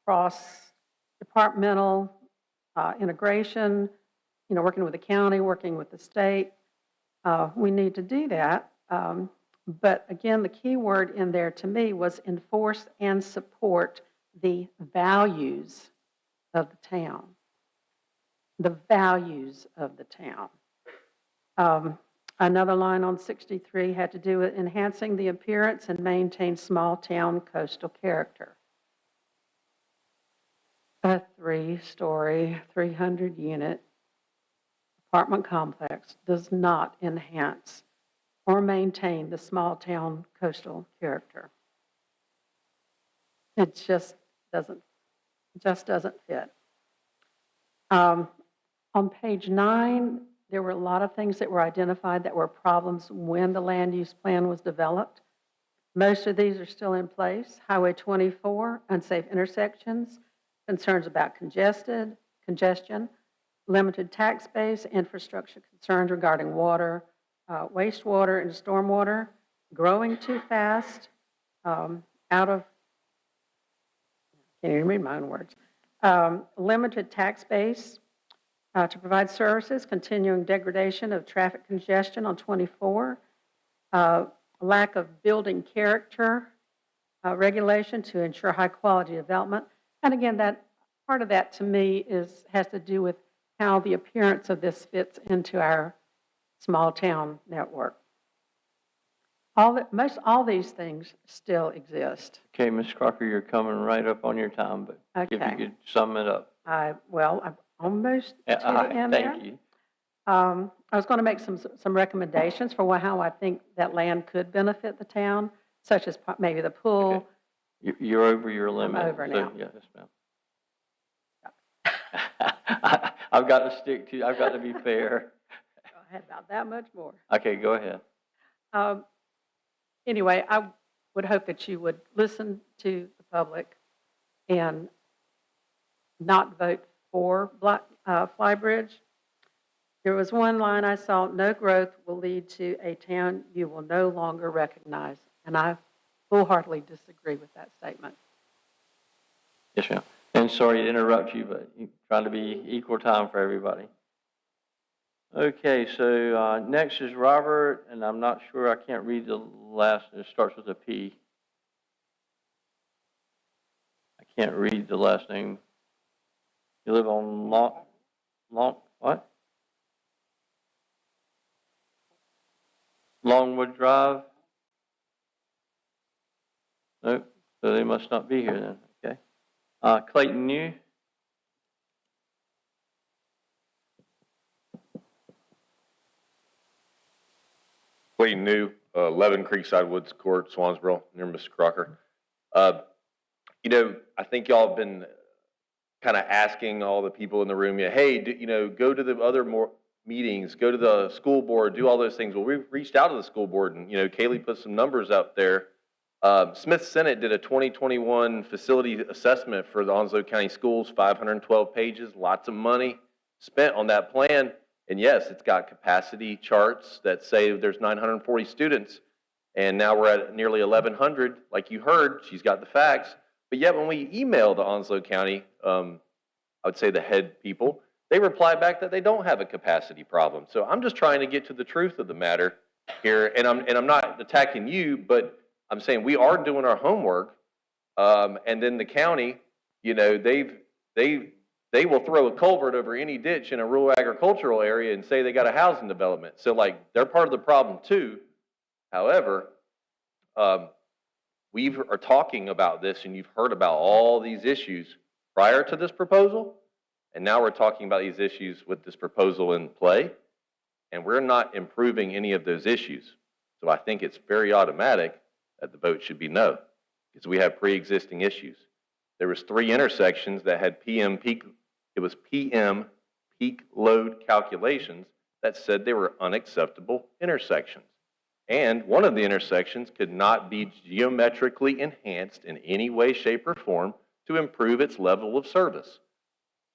cross-departmental integration, working with the county, working with the state. We need to do that. But again, the key word in there to me was enforce and support the values of the town. The values of the town. Another line on 63 had to do with enhancing the appearance and maintain small town coastal character. A 3-story, 300-unit apartment complex does not enhance or maintain the small town coastal character. It doesn't fit. On page 9, there were a lot of things that were identified that were problems when the land use plan was developed. Most of these are still in place. Highway 24, unsafe intersections, concerns about congestion, limited tax base, infrastructure concerns regarding water, wastewater and stormwater, growing too fast, can't even read my own words, limited tax base to provide services, continuing degradation of traffic congestion on 24, lack of building character regulation to ensure high-quality development. And again, that part of that to me has to do with how the appearance of this fits into our small town network. All these things still exist. Okay, Ms. Crocker, you're coming right up on your time, but if you Okay. could sum it up. I'm almost to the end there. Thank you. I was going to make some recommendations for how I think that land could benefit the town, such as maybe the pool. Okay. You're over your limit. over now. Yes, ma'am. I've got to be fair. I had about that much more. Okay, go ahead. Anyway, I would hope that you would listen to the public and not vote for Flybridge. There was one line I saw, no growth will lead to a town you will no longer recognize. And I wholeheartedly disagree with that statement. Yes, ma'am. And sorry to interrupt you, but you're trying to be equal time for everybody. Okay, so next is Robert, and I'm not sure, I can't read the last, it starts with a P. I can't read the last name. You live on what? Longwood Drive? Nope, so they must not be here then, okay. Clayton New? Clayton New, 11 Creekside Woods Court, Swansboro, near Mr. Crocker. I think y'all have been kind of asking all the people in the room, hey, go to the other more meetings, go to the school board, do all those things. Well, we've reached out to the school board, and, Kaylee put some numbers out there. Smith Senate did a 2021 facility assessment for the Onslow County Schools, 512 pages, lots of money spent on that plan. And yes, it's got capacity charts that say there's 940 students, and now we're at nearly 1,100. Like you heard, she's got the facts. But yet when we emailed the Onslow County, I would say the head people, they replied back that they don't have a capacity problem. So I'm just trying to get to the truth of the matter here, and I'm not attacking you, but I'm saying we are doing our homework, and then the county, they will throw a culvert over any ditch in a rural agricultural area and say they got a housing development. So, they're part of the problem too. However, we are talking about this, and you've heard about all these issues prior to this proposal, and now we're talking about these issues with this proposal in play, and we're not improving any of those issues. So I think it's very automatic that the vote should be no, because we have pre-existing issues. There was 3 intersections that had PM peak load calculations that said they were unacceptable intersections. And one of the intersections could not be geometrically enhanced in any way, shape, or form to improve its level of service.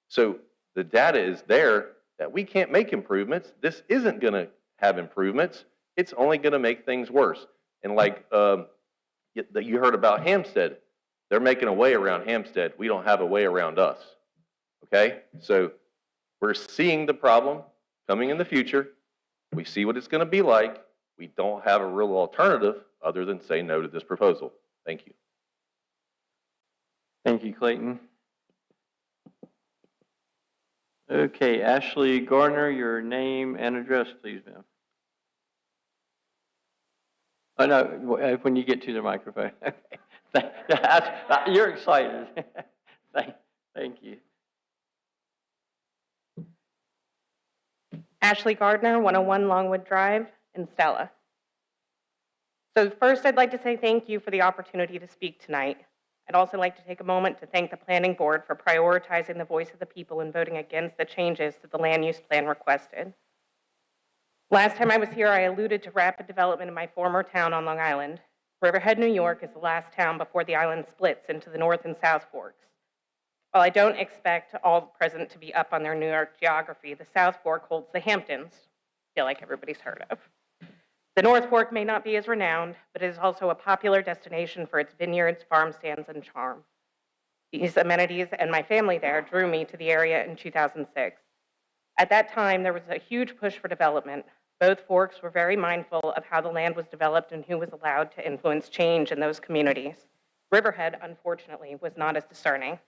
So the data is there that we can't make improvements. This isn't going to have improvements. It's only going to make things worse. And that you heard about Hampstead, they're making a way around Hampstead. We don't have a way around us. Okay? So we're seeing the problem coming in the future. We see what it's going to be like. We don't have a real alternative other than say no to this proposal. Thank you. Thank you, Clayton. Okay, Ashley Gardner, your name and address, please, ma'am. Oh, no, when you get to the microphone. You're excited. Thank you. Ashley Gardner, 101 Longwood Drive in Stella. So first, I'd like to say thank you for the opportunity to speak tonight. I'd also like to take a moment to thank the Planning Board for prioritizing the voice of the people and voting against the changes to the land use plan requested. Last time I was here, I alluded to rapid development in my former town on Long Island. Riverhead, New York is the last town before the island splits into the North and South Forks. While I don't expect all present to be up on their New York geography, the South Fork holds the Hamptons, I feel like everybody's heard of. The North Fork may not be as renowned, but it is also a popular destination for its vineyards, farm stands, and charm. These amenities and my family there drew me to the area in 2006. At that time, there was a huge push for development. Both forks were very mindful of how the land was developed and who was allowed to influence change in those communities. Riverhead, unfortunately, was not as discerning.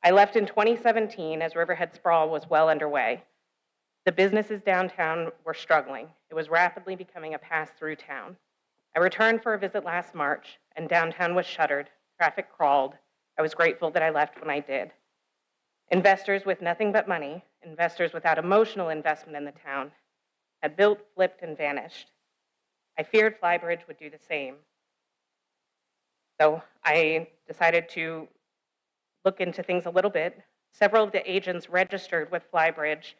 I left in 2017 as Riverhead sprawl was well underway. The businesses downtown were struggling. It was rapidly becoming a pass-through town. I returned for a visit last March, and downtown was shuttered. Traffic crawled. I was grateful that I left when I did. Investors with nothing but money, investors without emotional investment in the town, had built, flipped, and vanished. I feared Flybridge would do the same. So I decided to look into things a little bit. Several of the agents registered with Flybridge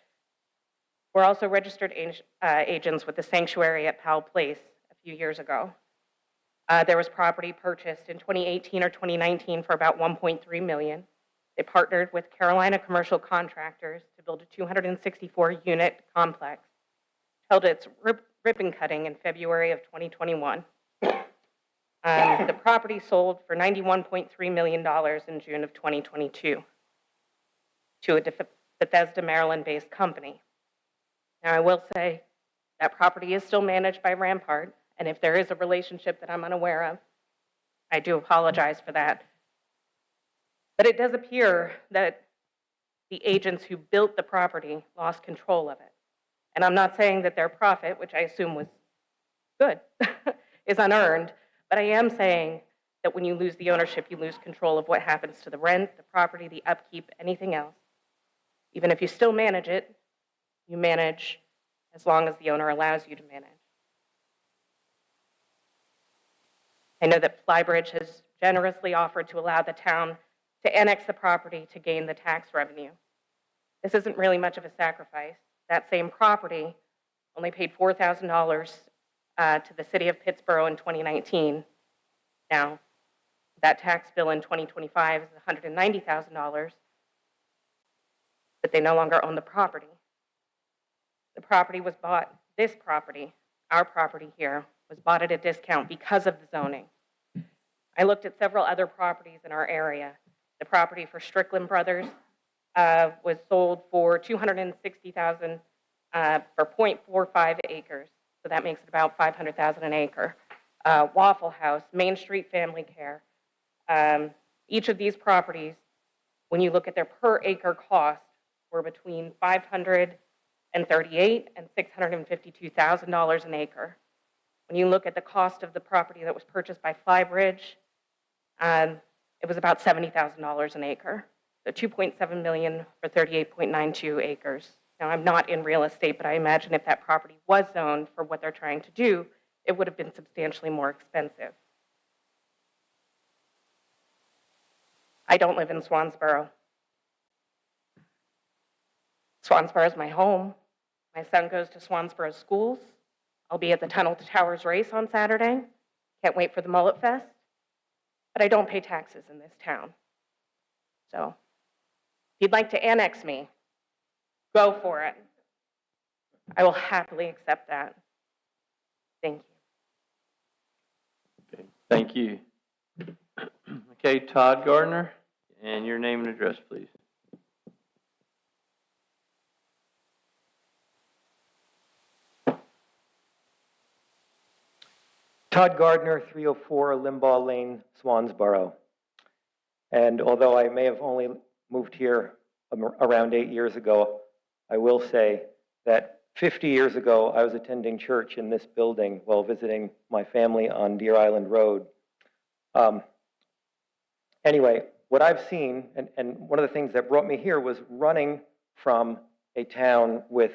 were also registered agents with the sanctuary at Powell Place a few years ago. There was property purchased in 2018 or 2019 for about $1.3 million. They partnered with Carolina Commercial Contractors to build a 264-unit complex. Held its ribbon cutting in February of 2021. The property sold for $91.3 million in June of 2022 to a Bethesda, Maryland-based company. Now, I will say that property is still managed by Rampart, and if there is a relationship that I'm unaware of, I do apologize for that. But it does appear that the agents who built the property lost control of it. And I'm not saying that their profit, which I assume was good, is unearned, but I am saying that when you lose the ownership, you lose control of what happens to the rent, the property, the upkeep, anything else. Even if you still manage it, you manage as long as the owner allows you to manage. I know that Flybridge has generously offered to allow the town to annex the property to gain the tax revenue. This isn't really much of a sacrifice. That same property only paid $4,000 to the city of Pittsburgh in 2019. Now, that tax bill in 2025 is $190,000, but they no longer own the property. The property was bought, this property, our property here, was bought at a discount because of the zoning. I looked at several other properties in our area. The property for Strickland Brothers was sold for $260,000 for 0.45 acres. So that makes it about $500,000 an acre. Waffle House, Main Street Family Care. Each of these properties, when you look at their per acre cost, were between $538,000 and $652,000 an acre. When you look at the cost of the property that was purchased by Flybridge, it was about $70,000 an acre. So $2.7 million for 38.92 acres. Now, I'm not in real estate, but I imagine if that property was zoned for what they're trying to do, it would have been substantially more expensive. I don't live in Swansboro. Swansboro is my home. My son goes to Swansboro schools. I'll be at the Tunnel to Towers race on Saturday. Can't wait for the Mullet Fest. But I don't pay taxes in this town. So, if you'd like to annex me, go for it. I will happily accept that. Thank you. Okay, thank you. Okay, Todd Gardner, and your name and address, please. Todd Gardner, 304 Limbaugh Lane, Swansboro. And although I may have only moved here around 8 years ago, I will say that 50 years ago, I was attending church in this building while visiting my family on Deer Island Road. Anyway, what I've seen, and one of the things that brought me here was running from a town with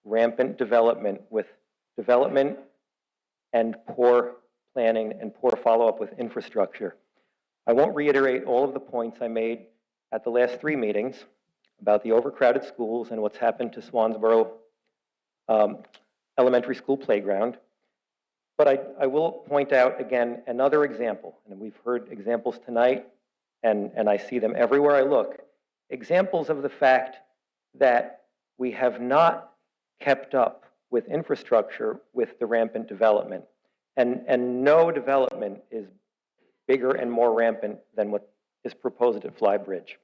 rampant development, and poor planning and poor follow-up with infrastructure. I won't reiterate all of the points I made at the last 3 meetings about the overcrowded schools and what's happened to Swansboro Elementary School playground. But I will point out again another example, and we've heard examples tonight, and I see them everywhere I look, examples of the fact that we have not kept up with infrastructure with the rampant development. And no development is bigger and more rampant than what is proposed at Flybridge.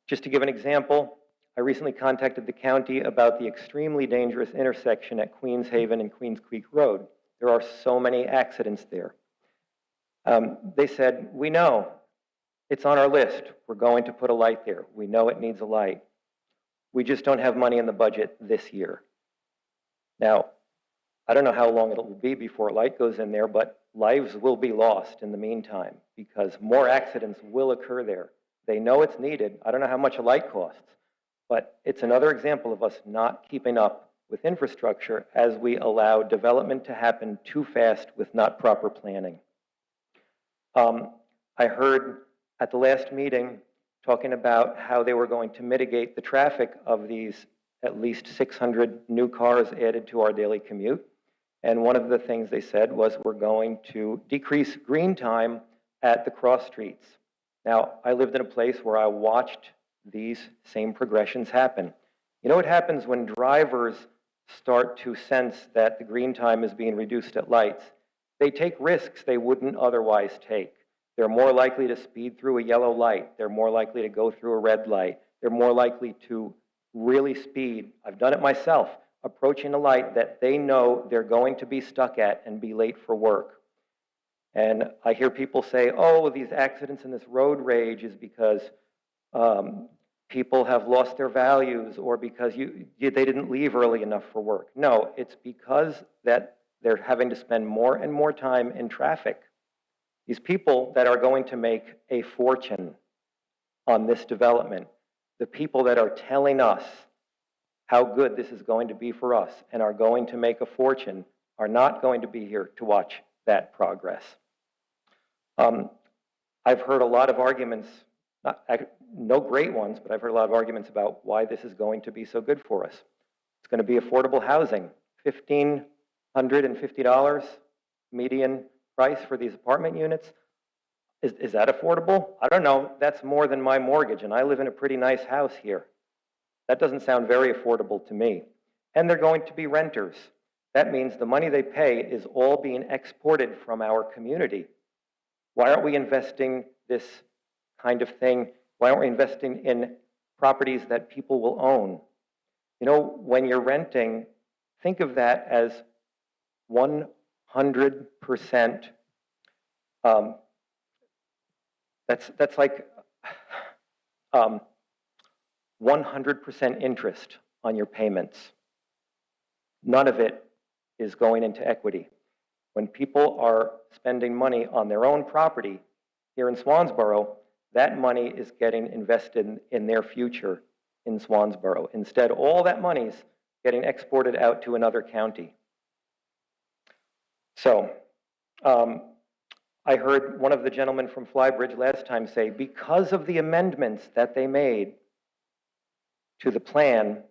Just to give an example, I recently contacted the county about the extremely dangerous intersection at Queens Haven and Queens Creek Road. There are so many accidents there. They said, we know, it's on our list. We're going to put a light there. We know it needs a light. We just don't have money in the budget this year. Now, I don't know how long it'll be before a light goes in there, but lives will be lost in the meantime because more accidents will occur there. They know it's needed. I don't know how much a light costs, but it's another example of us not keeping up with infrastructure as we allow development to happen too fast with not proper planning. I heard at the last meeting talking about how they were going to mitigate the traffic of these at least 600 new cars added to our daily commute. And one of the things they said was we're going to decrease green time at the cross streets. Now, I lived in a place where I watched these same progressions happen. You know what happens when drivers start to sense that the green time is being reduced at lights? They take risks they wouldn't otherwise take. They're more likely to speed through a yellow light. They're more likely to go through a red light. They're more likely to really speed. I've done it myself, approaching a light that they know they're going to be stuck at and be late for work. And I hear people say, oh, these accidents and this road rage is because people have lost their values or because they didn't leave early enough for work. No, it's because that they're having to spend more and more time in traffic. These people that are going to make a fortune on this development, the people that are telling us how good this is going to be for us and are going to make a fortune are not going to be here to watch that progress. I've heard a lot of arguments, no great ones, but I've heard a lot of arguments about why this is going to be so good for us. It's going to be affordable housing, $1,550 median price for these apartment units. Is that affordable? I don't know. That's more than my mortgage, and I live in a pretty nice house here. That doesn't sound very affordable to me. And they're going to be renters. That means the money they pay is all being exported from our community. Why aren't we investing this kind of thing? Why aren't we investing in properties that people will own? You know, when you're renting, think of that as 100%, that's like 100% interest on your payments. None of it is going into equity. When people are spending money on their own property here in Swansboro, that money is getting invested in their future in Swansboro. Instead, all that money is getting exported out to another county. So, I heard one of the gentlemen from Flybridge last time say, because of the amendments that they made to the plan,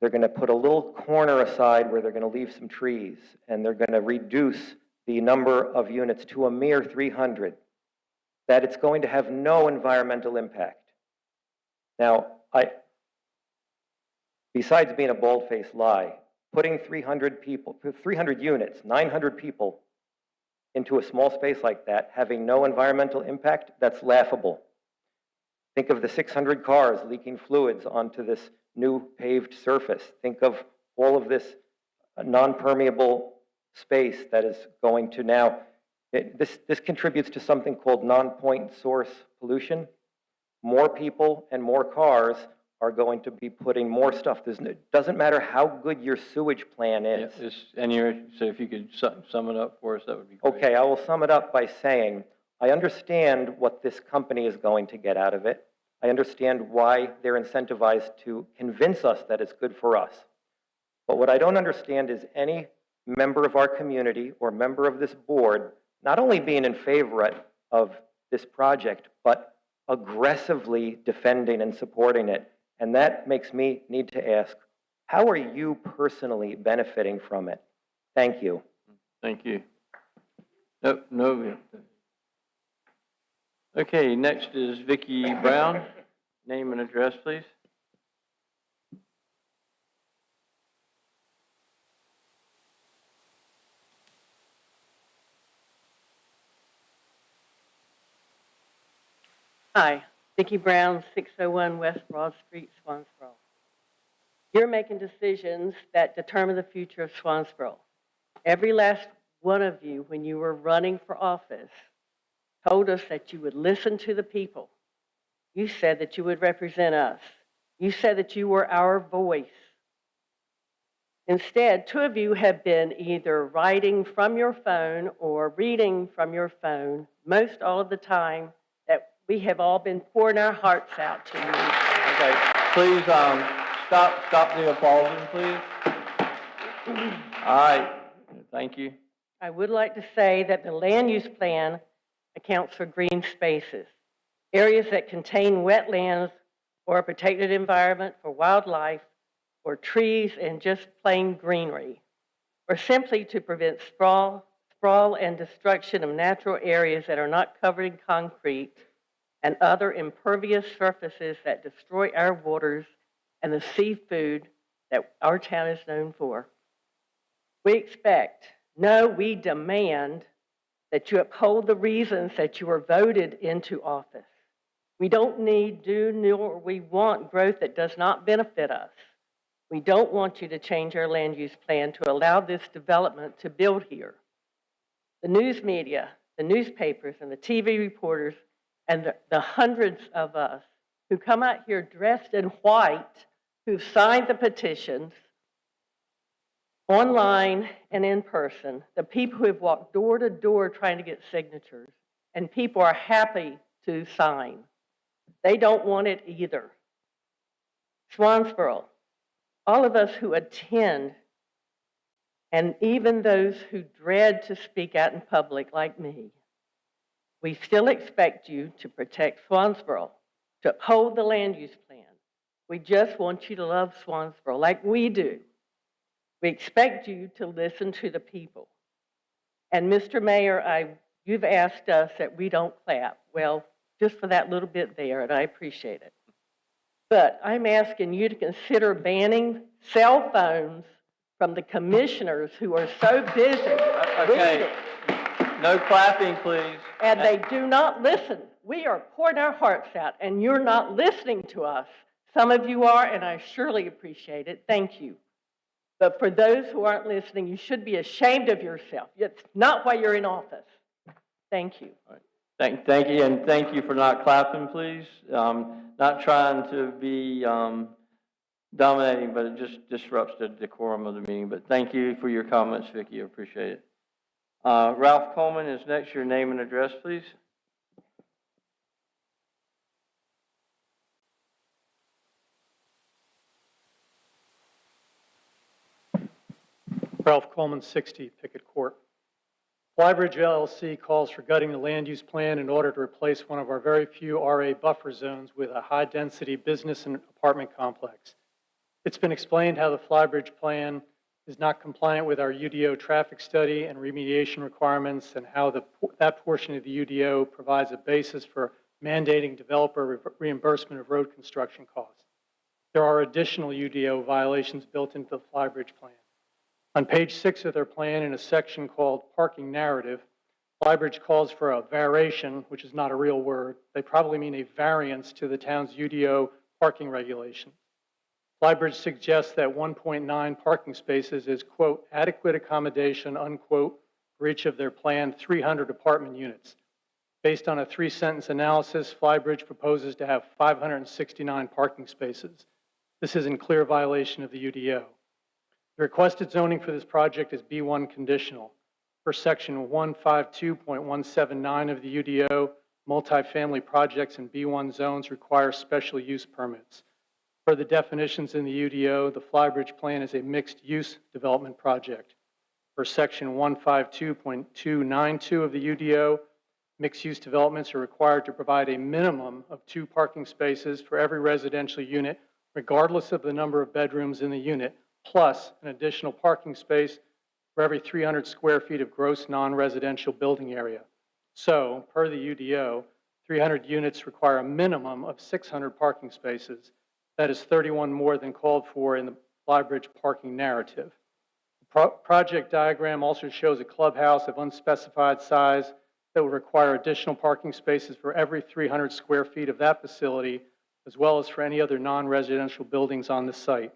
they're going to put a little corner aside where they're going to leave some trees, and they're going to reduce the number of units to a mere 300, that it's going to have no environmental impact. Now, besides being a bald-faced lie, putting 300 units, 900 people into a small space like that, having no environmental impact, that's laughable. Think of the 600 cars leaking fluids onto this new paved surface. Think of all of this non-permeable space that is going to now, this contributes to something called non-point source pollution. More people and more cars are going to be putting more stuff. It doesn't matter how good your sewage plan is. Yeah, so if you could sum it up for us, that would be great. Okay, I will sum it up by saying, I understand what this company is going to get out of it. I understand why they're incentivized to convince us that it's good for us. But what I don't understand is any member of our community or member of this board not only being in favor of this project, but aggressively defending and supporting it. And that makes me need to ask, how are you personally benefiting from it? Thank you. Thank you. No. Okay, next is Vicki Brown. Name and address, please. Hi, Vicki Brown, 601 West Broad Street, Swansboro. You're making decisions that determine the future of Swansboro. Every last one of you, when you were running for office, told us that you would listen to the people. You said that you would represent us. You said that you were our voice. Instead, two of you have been either writing from your phone or reading from your phone most all of the time that we have all been pouring our hearts out to you. Okay, please stop the applauding, please. All right, thank you. I would like to say that the land use plan accounts for green spaces, areas that contain wetlands or a protected environment for wildlife or trees and just plain greenery, or simply to prevent sprawl and destruction of natural areas that are not covered in concrete and other impervious surfaces that destroy our waters and the seafood that our town is known for. We demand that you uphold the reasons that you were voted into office. We don't need, nor we want growth that does not benefit us. We don't want you to change our land use plan to allow this development to build here. The news media, the newspapers, and the TV reporters, and the hundreds of us who come out here dressed in white, who've signed the petitions, online and in person, the people who have walked door to door trying to get signatures, and people are happy to sign. They don't want it either. Swansboro, all of us who attend, and even those who dread to speak out in public like me, we still expect you to protect Swansboro, to uphold the land use plan. We just want you to love Swansboro like we do. We expect you to listen to the people. And Mr. Mayor, you've asked us that we don't clap. Well, just for that little bit there, and I appreciate it. But I'm asking you to consider banning cell phones from the commissioners who are so busy reading. No clapping, please. And they do not listen. We are pouring our hearts out, and you're not listening to us. Some of you are, and I surely appreciate it. Thank you. But for those who aren't listening, you should be ashamed of yourself. It's not why you're in office. Thank you. All right. Thank you, and thank you for not clapping, please. Not trying to be dominating, but it just disrupts the decorum of the meeting. But thank you for your comments, Vicki. I appreciate it. Ralph Coleman is next. Your name and address, please. Ralph Coleman, 60 Pickett Court. Flybridge LLC calls for gutting the land use plan in order to replace one of our very few RA buffer zones with a high-density business and apartment complex. It's been explained how the Flybridge plan is not compliant with our UDO traffic study and remediation requirements, and how that portion of the UDO provides a basis for mandating developer reimbursement of road construction costs. There are additional UDO violations built into the Flybridge plan. On page 6 of their plan, in a section called Parking Narrative, Flybridge calls for a variation, which is not a real word. They probably mean a variance to the town's UDO parking regulation. Flybridge suggests that 1.9 parking spaces is, quote, adequate accommodation, unquote, for each of their planned 300 apartment units. Based on a 3-sentence analysis, Flybridge proposes to have 569 parking spaces. This is in clear violation of the UDO. The requested zoning for this project is B1 conditional. Per section 152.179 of the UDO, multifamily projects in B1 zones require special use permits. Per the definitions in the UDO, the Flybridge plan is a mixed-use development project. Per section 152.292 of the UDO, Mixed-use developments are required to provide a minimum of 2 parking spaces for every residential unit, regardless of the number of bedrooms in the unit, plus an additional parking space for every 300 square feet of gross non-residential building area. So, per the UDO, 300 units require a minimum of 600 parking spaces. That is 31 more than called for in the Flybridge parking narrative. The project diagram also shows a clubhouse of unspecified size that would require additional parking spaces for every 300 square feet of that facility, as well as for any other non-residential buildings on the site.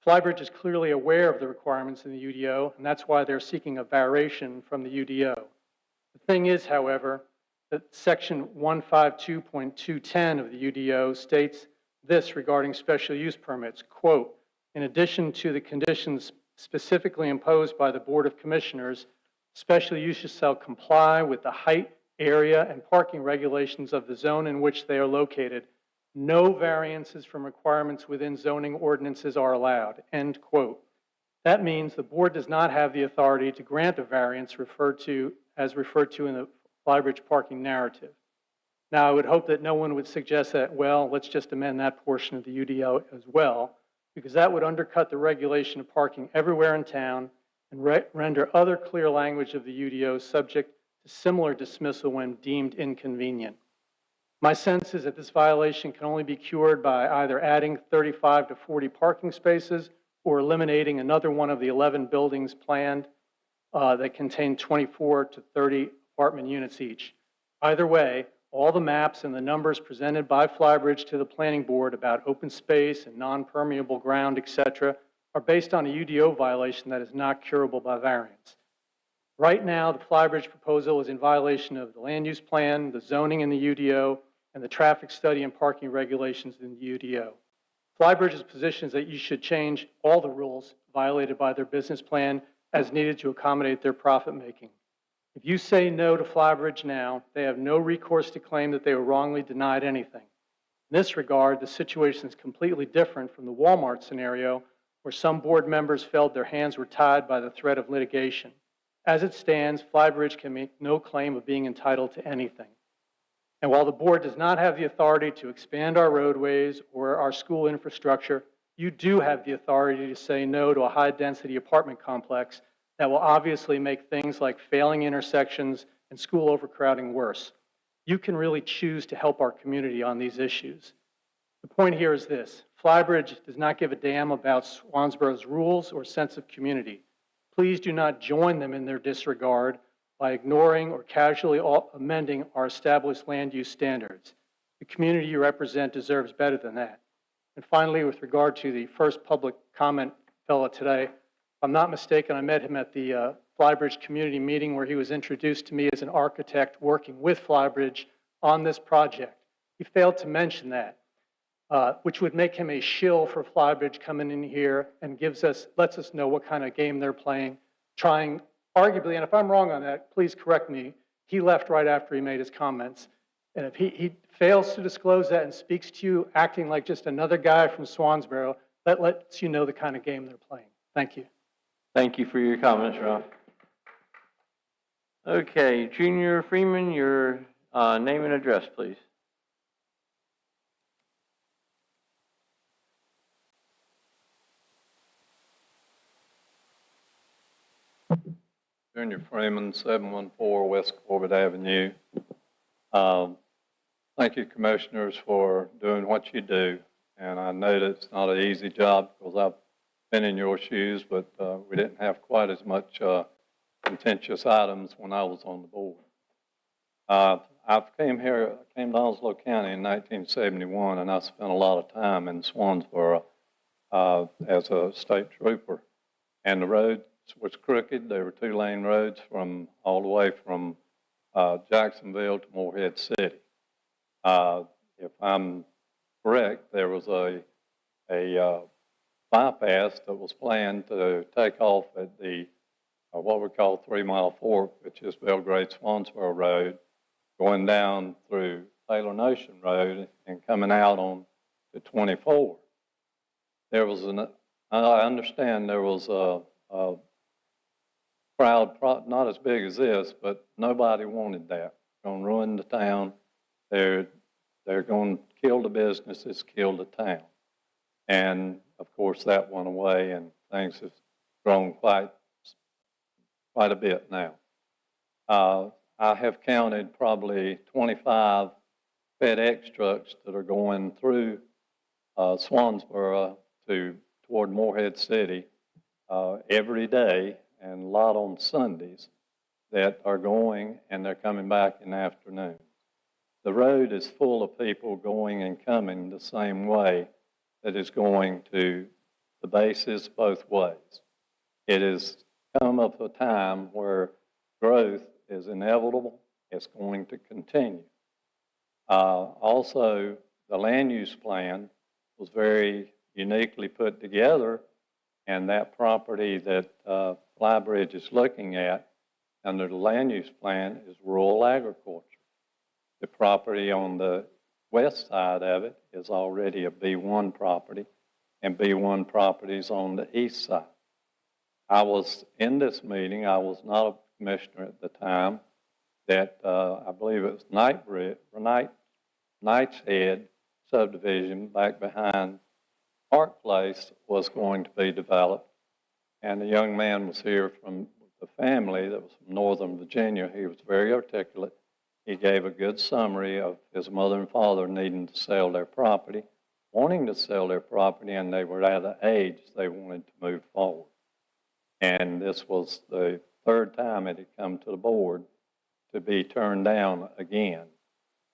Flybridge is clearly aware of the requirements in the UDO, and that's why they're seeking a variation from the UDO. The thing is, however, that Section 152.210 of the UDO states this regarding special use permits, quote, in addition to the conditions specifically imposed by the Board of Commissioners, special uses shall comply with the height, area, and parking regulations of the zone in which they are located. No variances from requirements within zoning ordinances are allowed, end quote. That means the board does not have the authority to grant a variance referred to in the Flybridge parking narrative. Now, I would hope that no one would suggest that, well, let's just amend that portion of the UDO as well, because that would undercut the regulation of parking everywhere in town and render other clear language of the UDO subject to similar dismissal when deemed inconvenient. My sense is that this violation can only be cured by either adding 35 to 40 parking spaces or eliminating another one of the 11 buildings planned that contain 24 to 30 apartment units each. Either way, all the maps and the numbers presented by Flybridge to the planning board about open space and non-permeable ground, etc., are based on a UDO violation that is not curable by variance. Right now, the Flybridge proposal is in violation of the land use plan, the zoning in the UDO, and the traffic study and parking regulations in the UDO. Flybridge's position is that you should change all the rules violated by their business plan as needed to accommodate their profit making. If you say no to Flybridge now, they have no recourse to claim that they were wrongly denied anything. In this regard, the situation is completely different from the Walmart scenario, where some board members felt their hands were tied by the threat of litigation. As it stands, Flybridge can make no claim of being entitled to anything. And while the board does not have the authority to expand our roadways or our school infrastructure, you do have the authority to say no to a high-density apartment complex that will obviously make things like failing intersections and school overcrowding worse. You can really choose to help our community on these issues. The point here is this: Flybridge does not give a damn about Swansboro's rules or sense of community. Please do not join them in their disregard by ignoring or casually amending our established land use standards. The community you represent deserves better than that. And finally, with regard to the first public comment fellow today, if I'm not mistaken, I met him at the Flybridge community meeting where he was introduced to me as an architect working with Flybridge on this project. He failed to mention that, which would make him a shill for Flybridge coming in here and lets us know what kind of game they're playing, trying arguably, and if I'm wrong on that, please correct me, he left right after he made his comments. And if he fails to disclose that and speaks to you acting like just another guy from Swansboro, that lets you know the kind of game they're playing. Thank you. Thank you for your comments, Ralph. Okay, Junior Freeman, your name and address, please. Junior Freeman, 714 West Corbett Avenue. Thank you, Commissioners, for doing what you do. And I know that it's not an easy job because I've been in your shoes, but we didn't have quite as much contentious items when I was on the board. I came to Onslow County in 1971, and I spent a lot of time in Swansboro as a state trooper. And the road was crooked. There were 2-lane roads all the way from Jacksonville to Morehead City. If I'm correct, there was a bypass that was planned to take off at the what we call 3 Mile Fork, which is Belgrade-Swansboro Road, going down through Taylor Notion Road and coming out on the 24. There was I understand there was a crowd, not as big as this, but nobody wanted that going to ruin the town. They're going to kill the businesses, kill the town. And of course, that went away, and things have grown quite a bit now. I have counted probably 25 FedEx trucks that are going through Swansboro toward Morehead City every day, and a lot on Sundays that are going, and they're coming back in the afternoon. The road is full of people going and coming the same way that is going to the bases both ways. It has come up a time where growth is inevitable. It's going to continue. Also, the land use plan was very uniquely put together, and that property that Flybridge is looking at under the land use plan is rural agriculture. The property on the west side of it is already a B1 property, and B1 properties on the east side. I was in this meeting. I was not a commissioner at the time. That I believe it was Knight's Head subdivision back behind Park Place was going to be developed, and a young man was here from the family that was from Northern Virginia. He was very articulate. He gave a good summary of his mother and father needing to sell their property, wanting to sell their property, and they were at an age they wanted to move forward. And this was the third time it had come to the board to be turned down again.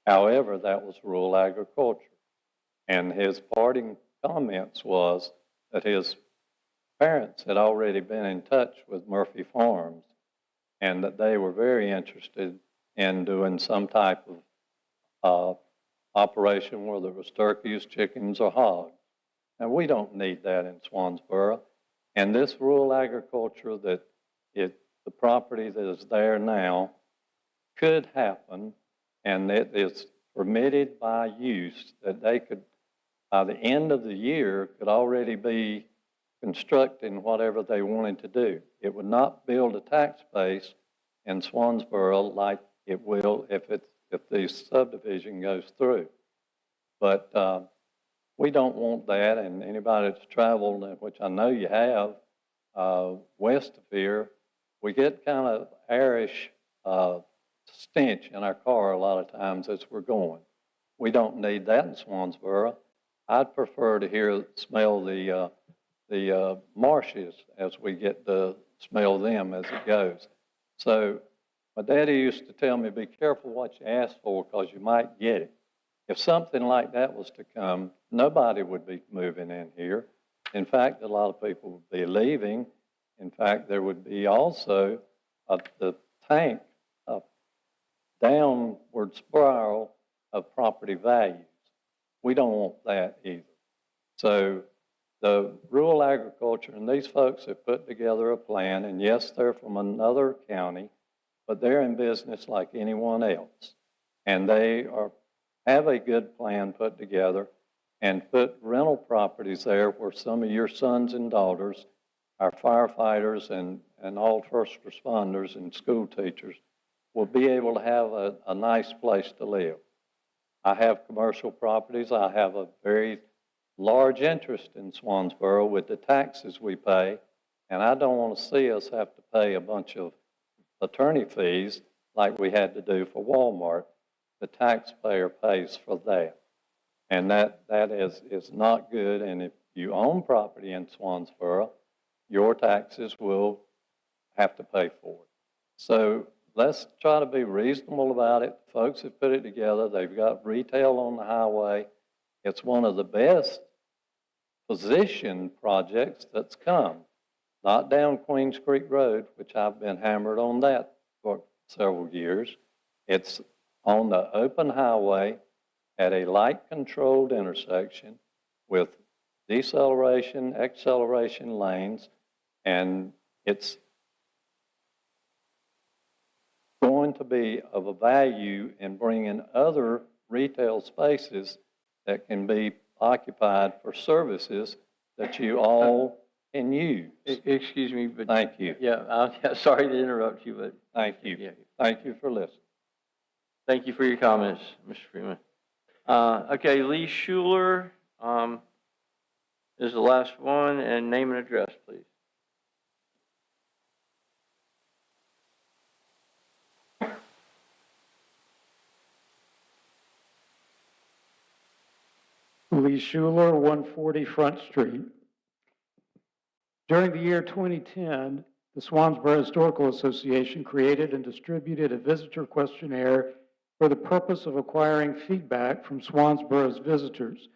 However, that was rural agriculture. And his parting comments was that his parents had already been in touch with Murphy Farms and that they were very interested in doing some type of operation, whether it was turkeys, chickens, or hogs. And we don't need that in Swansboro. And this rural agriculture the property that is there now could happen, and it is permitted by use that they could, by the end of the year, could already be constructing whatever they wanted to do. It would not build a tax base in Swansboro like it will if the subdivision goes through. But we don't want that, and anybody that's traveled, which I know you have, west of here, we get kind of airish stench in our car a lot of times as we're going. We don't need that in Swansboro. I'd prefer to smell the marshes as we get to smell them as it goes. So my daddy used to tell me, be careful what you ask for because you might get it. If something like that was to come, nobody would be moving in here. In fact, a lot of people would be leaving. In fact, there would be also the tank, a downward spiral of property values. We don't want that either. So the rural agriculture, and these folks have put together a plan, and yes, they're from another county, but they're in business like anyone else. And they have a good plan put together and put rental properties there where some of your sons and daughters, our firefighters and all first responders and school teachers will be able to have a nice place to live. I have commercial properties. I have a very large interest in Swansboro with the taxes we pay, and I don't want to see us have to pay a bunch of attorney fees like we had to do for Walmart. The taxpayer pays for that. And that is not good. And if you own property in Swansboro, your taxes will have to pay for it. So let's try to be reasonable about it. Folks have put it together. They've got retail on the highway. It's one of the best positioned projects that's come. Not down Queens Creek Road, which I've been hammered on that for several years. It's on the open highway at a light-controlled intersection with deceleration, acceleration lanes, and it's going to be of a value in bringing other retail spaces that can be occupied for services that you all can use. Excuse me, but. Thank you. Yeah, sorry to interrupt you, but. Thank you. Yeah. Thank you for listening. Thank you for your comments, Mr. Freeman. Okay, Lee Schuler is the last one, and name and address, please. Lee Schuler, 140 Front Street. During the year 2010, the Swansboro Historical Association created and distributed a visitor questionnaire for the purpose of acquiring feedback from Swansboro's visitors.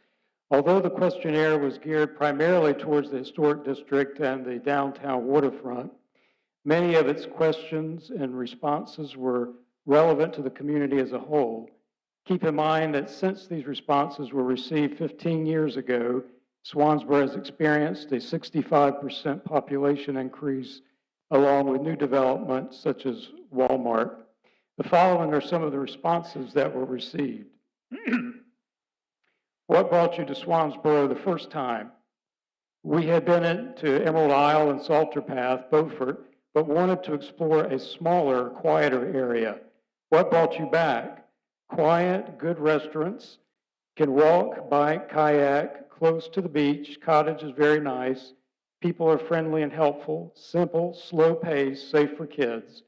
Although the questionnaire was geared primarily towards the historic district and the downtown waterfront, many of its questions and responses were relevant to the community as a whole. Keep in mind that since these responses were received 15 years ago, Swansboro has experienced a 65% population increase, along with new developments such as Walmart. The following are some of the responses that were received. What brought you to Swansboro the first time? We had been to Emerald Isle and Salter Path, Beaufort, but wanted to explore a smaller, quieter area. What brought you back? Quiet, good restaurants, can walk, bike, kayak, close to the beach, cottage is very nice, people are friendly and helpful, simple, slow pace, safe for kids.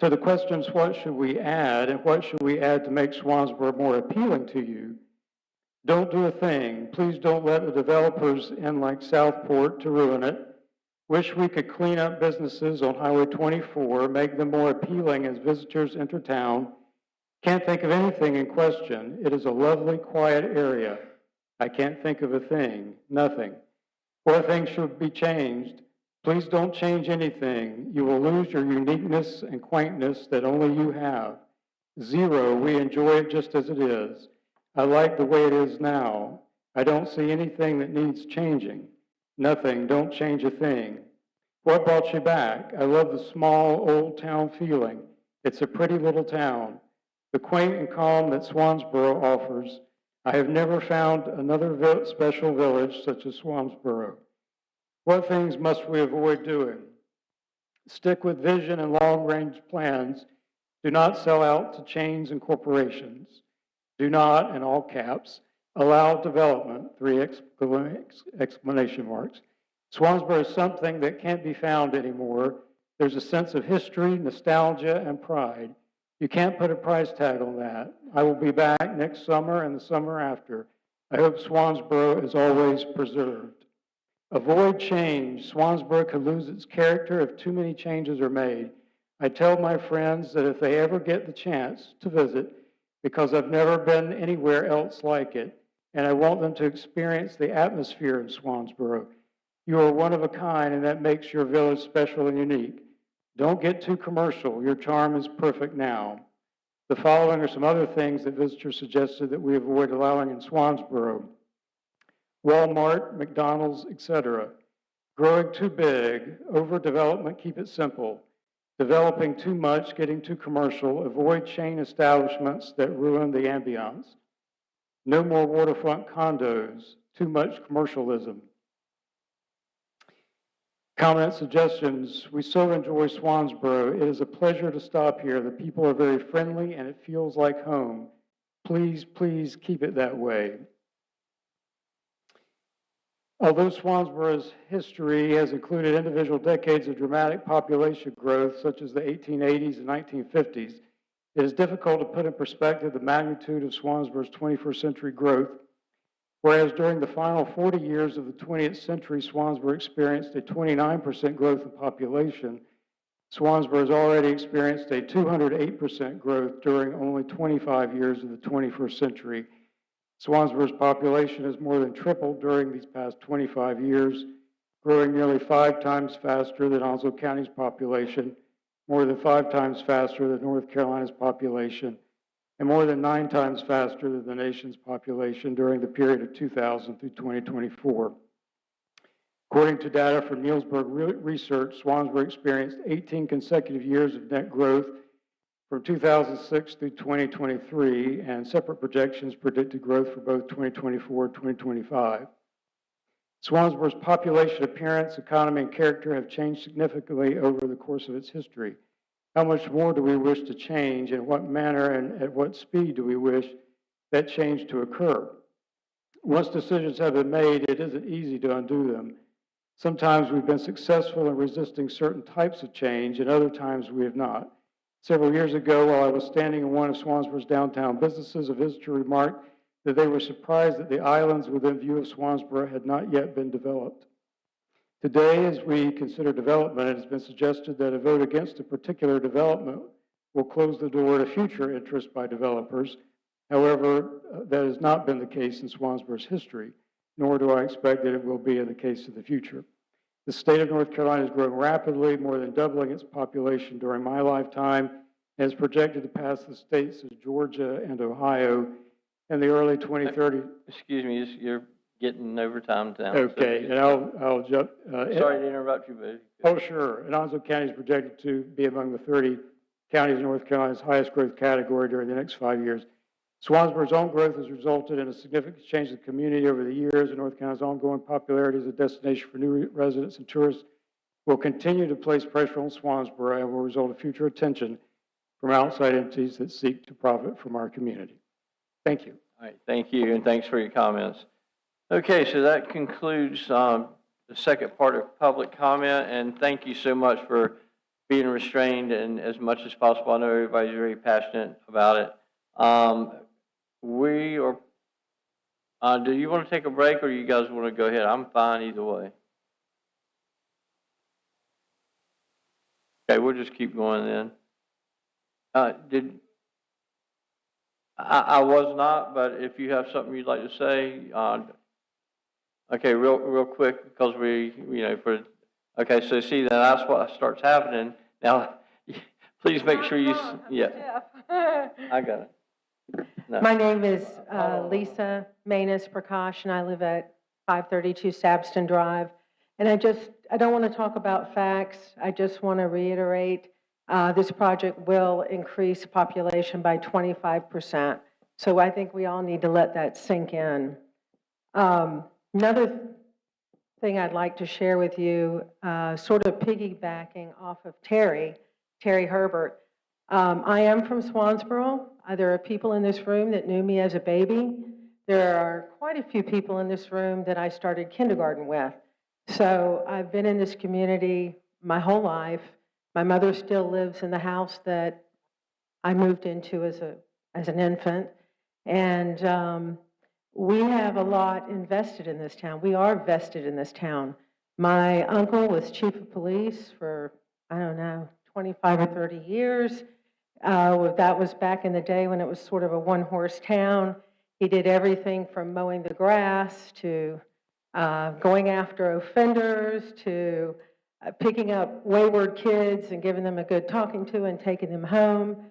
To the questions, what should we add, and what should we add to make Swansboro more appealing to you? Don't do a thing. Please don't let the developers in like Southport to ruin it. Wish we could clean up businesses on Highway 24, make them more appealing as visitors enter town. Can't think of anything in question. It is a lovely, quiet area. I can't think of a thing. Nothing. What things should be changed? Please don't change anything. You will lose your uniqueness and quaintness that only you have. Zero. We enjoy it just as it is. I like the way it is now. I don't see anything that needs changing. Nothing. Don't change a thing. What brought you back? I love the small, old town feeling. It's a pretty little town. The quaint and calm that Swansboro offers. I have never found another special village such as Swansboro. What things must we avoid doing? Stick with vision and long-range plans. Do not sell out to chains and corporations. Do not, in all caps, allow development, 3 exclamation marks. Swansboro is something that can't be found anymore. There's a sense of history, nostalgia, and pride. You can't put a price tag on that. I will be back next summer and the summer after. I hope Swansboro is always preserved. Avoid change. Swansboro could lose its character if too many changes are made. I tell my friends that if they ever get the chance to visit, because I've never been anywhere else like it, and I want them to experience the atmosphere in Swansboro. You are one of a kind, and that makes your village special and unique. Don't get too commercial. Your charm is perfect now. The following are some other things that visitors suggested that we avoid allowing in Swansboro. Walmart, McDonald's, etc. Growing too big, overdevelopment, keep it simple. Developing too much, getting too commercial, avoid chain establishments that ruin the ambiance. No more waterfront condos, too much commercialism. Comment suggestions. We so enjoy Swansboro. It is a pleasure to stop here. The people are very friendly and it feels like home. Please, please keep it that way. Although Swansboro's history has included individual decades of dramatic population growth, such as the 1880s and 1950s, it is difficult to put in perspective the magnitude of Swansboro's 21st century growth. Whereas during the final 40 years of the 20th century, Swansboro experienced a 29% growth in population, Swansboro has already experienced a 208% growth during only 25 years of the 21st century. Swansboro's population has more than tripled during these past 25 years, growing nearly 5 times faster than Onslow County's population, more than 5 times faster than North Carolina's population, and more than 9 times faster than the nation's population during the period of 2000 through 2024. According to data from Nielsberg Research, Swansboro experienced 18 consecutive years of net growth from 2006 through 2023, and separate projections predicted growth for both 2024 and 2025. Swansboro's population appearance, economy, and character have changed significantly over the course of its history. How much more do we wish to change, in what manner and at what speed do we wish that change to occur? Once decisions have been made, it isn't easy to undo them. Sometimes we've been successful in resisting certain types of change, and other times we have not. Several years ago, while I was standing in one of Swansboro's downtown businesses, a visitor remarked that they were surprised that the islands within view of Swansboro had not yet been developed. Today, as we consider development, it has been suggested that a vote against a particular development will close the door to future interest by developers. However, that has not been the case in Swansboro's history, nor do I expect that it will be in the case of the future. The state of North Carolina is growing rapidly, more than doubling its population during my lifetime, and is projected to pass the states of Georgia and Ohio in the early 2030s. Excuse me, you're getting overtime now. Okay, and I'll jump. Sorry to interrupt you, but. Oh, sure. Alonzo County is projected to be among the 30 counties in North Carolina's highest growth category during the next 5 years. Swansboro's own growth has resulted in a significant change in the community over the years, and North Carolina's ongoing popularity as a destination for new residents and tourists will continue to place pressure on Swansboro and will result in future attention from outside entities that seek to profit from our community. Thank you. All right, thank you, and thanks for your comments. Okay, so that concludes the second part of public comment, and thank you so much for being restrained and as much as possible. I know everybody's very passionate about it. We are, do you want to take a break or you guys want to go ahead? I'm fine either way. Okay, we'll just keep going then. I was not, but if you have something you'd like to say, okay, real quick, because okay, so see, that's what starts happening. Now, please make sure you, yeah, I got it. No. My name is Lisa Manus Prakash, and I live at 532 Sabston Drive. And I don't want to talk about facts. I just want to reiterate, this project will increase population by 25%. So I think we all need to let that sink in. Another thing I'd like to share with you, sort of piggybacking off of Terry Herbert. I am from Swansboro. There are people in this room that knew me as a baby. There are quite a few people in this room that I started kindergarten with. So I've been in this community my whole life. My mother still lives in the house that I moved into as an infant. And we have a lot invested in this town. We are vested in this town. My uncle was chief of police for, I don't know, 25 or 30 years. That was back in the day when it was sort of a one-horse town. He did everything from mowing the grass to going after offenders to picking up wayward kids and giving them a good talking to and taking them home.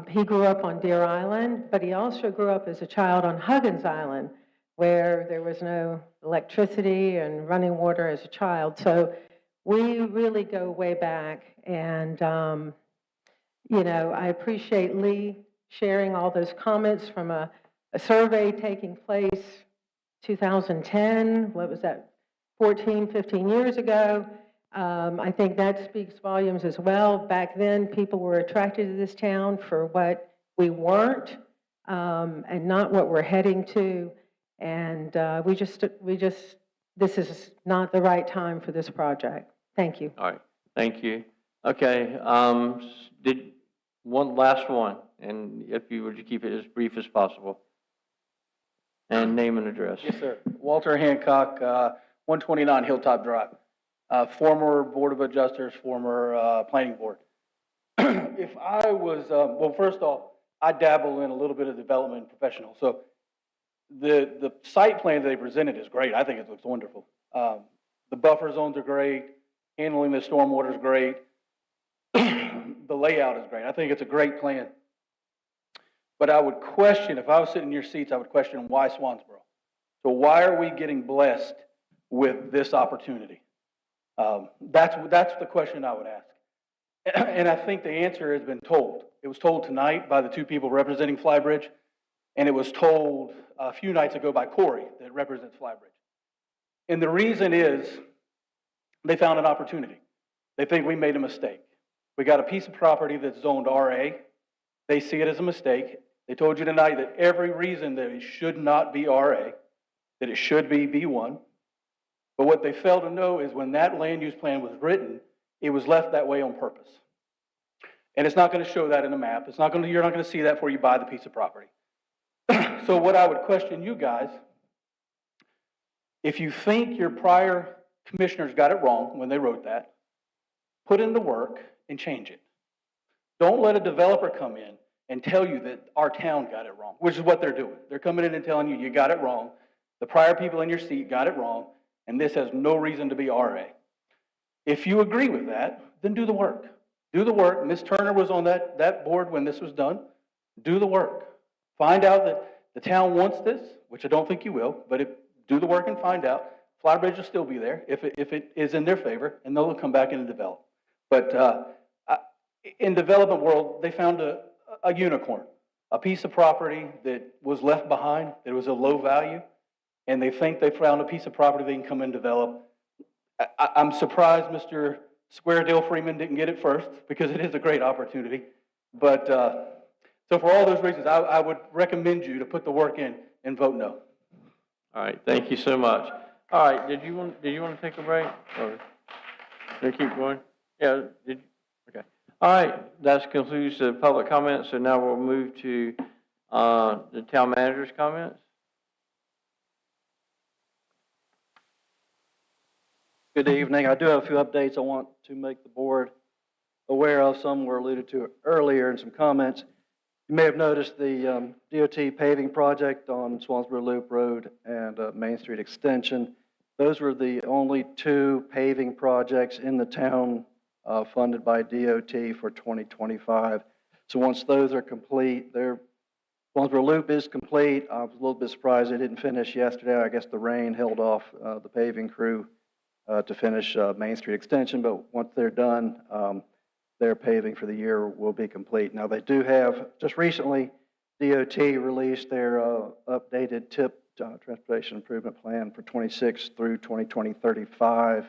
He grew up on Deer Island, but he also grew up as a child on Huggins Island, where there was no electricity and running water as a child. So we really go way back, and I appreciate Lee sharing all those comments from a survey taking place 2010, what was that, 14, 15 years ago. I think that speaks volumes as well. Back then, people were attracted to this town for what we weren't and not what we're heading to. And this is not the right time for this project. Thank you. All right, thank you. Okay, one last one, and if you would keep it as brief as possible. And name and address. Yes, sir. Walter Hancock, 129 Hilltop Drive. Former Board of Adjusters, former Planning Board. If I was, well, first off, I dabble in a little bit of development professional. So the site plan that they presented is great. I think it looks wonderful. The buffer zones are great. Handling the stormwater is great. The layout is great. I think it's a great plan. But I would question, if I was sitting in your seats, I would question why Swansboro? So why are we getting blessed with this opportunity? That's the question I would ask. And I think the answer has been told. It was told tonight by the two people representing Flybridge, and it was told a few nights ago by Corey that represents Flybridge. And the reason is they found an opportunity. They think we made a mistake. We got a piece of property that's zoned RA. They see it as a mistake. They told you tonight that every reason that it should not be RA, that it should be B1. But what they failed to know is when that land use plan was written, it was left that way on purpose. And it's not going to show that in the map. You're not going to see that before you buy the piece of property. So what I would question you guys, if you think your prior commissioners got it wrong when they wrote that, put in the work and change it. Don't let a developer come in and tell you that our town got it wrong, which is what they're doing. They're coming in and telling you, you got it wrong. The prior people in your seat got it wrong, and this has no reason to be RA. If you agree with that, then do the work. Do the work. Ms. Turner was on that board when this was done. Do the work. Find out that the town wants this, which I don't think you will, but do the work and find out. Flybridge will still be there if it is in their favor, and they'll come back in and develop. But in development world, they found a unicorn, a piece of property that was left behind, that was of low value, and they think they found a piece of property they can come and develop. I'm surprised Mr. Square Deal Freeman didn't get it first, because it is a great opportunity. But so for all those reasons, I would recommend you to put the work in and vote no. All right, thank you so much. All right, did you want to take a break, or should I keep going? Yeah, okay. All right, that concludes the public comments, so now we'll move to the town manager's comments. Good evening. I do have a few updates I want to make the board aware of. Some were alluded to earlier in some comments. You may have noticed the DOT paving project on Swansboro Loop Road and Main Street Extension. Those were the only two paving projects in the town funded by DOT for 2025. So once those are complete, Swansboro Loop is complete. I was a little bit surprised they didn't finish yesterday. I guess the rain held off the paving crew to finish Main Street Extension, but once they're done, their paving for the year will be complete. Now, they do have, just recently, DOT released their updated TIP, Transportation Improvement Plan for 26 through 2035.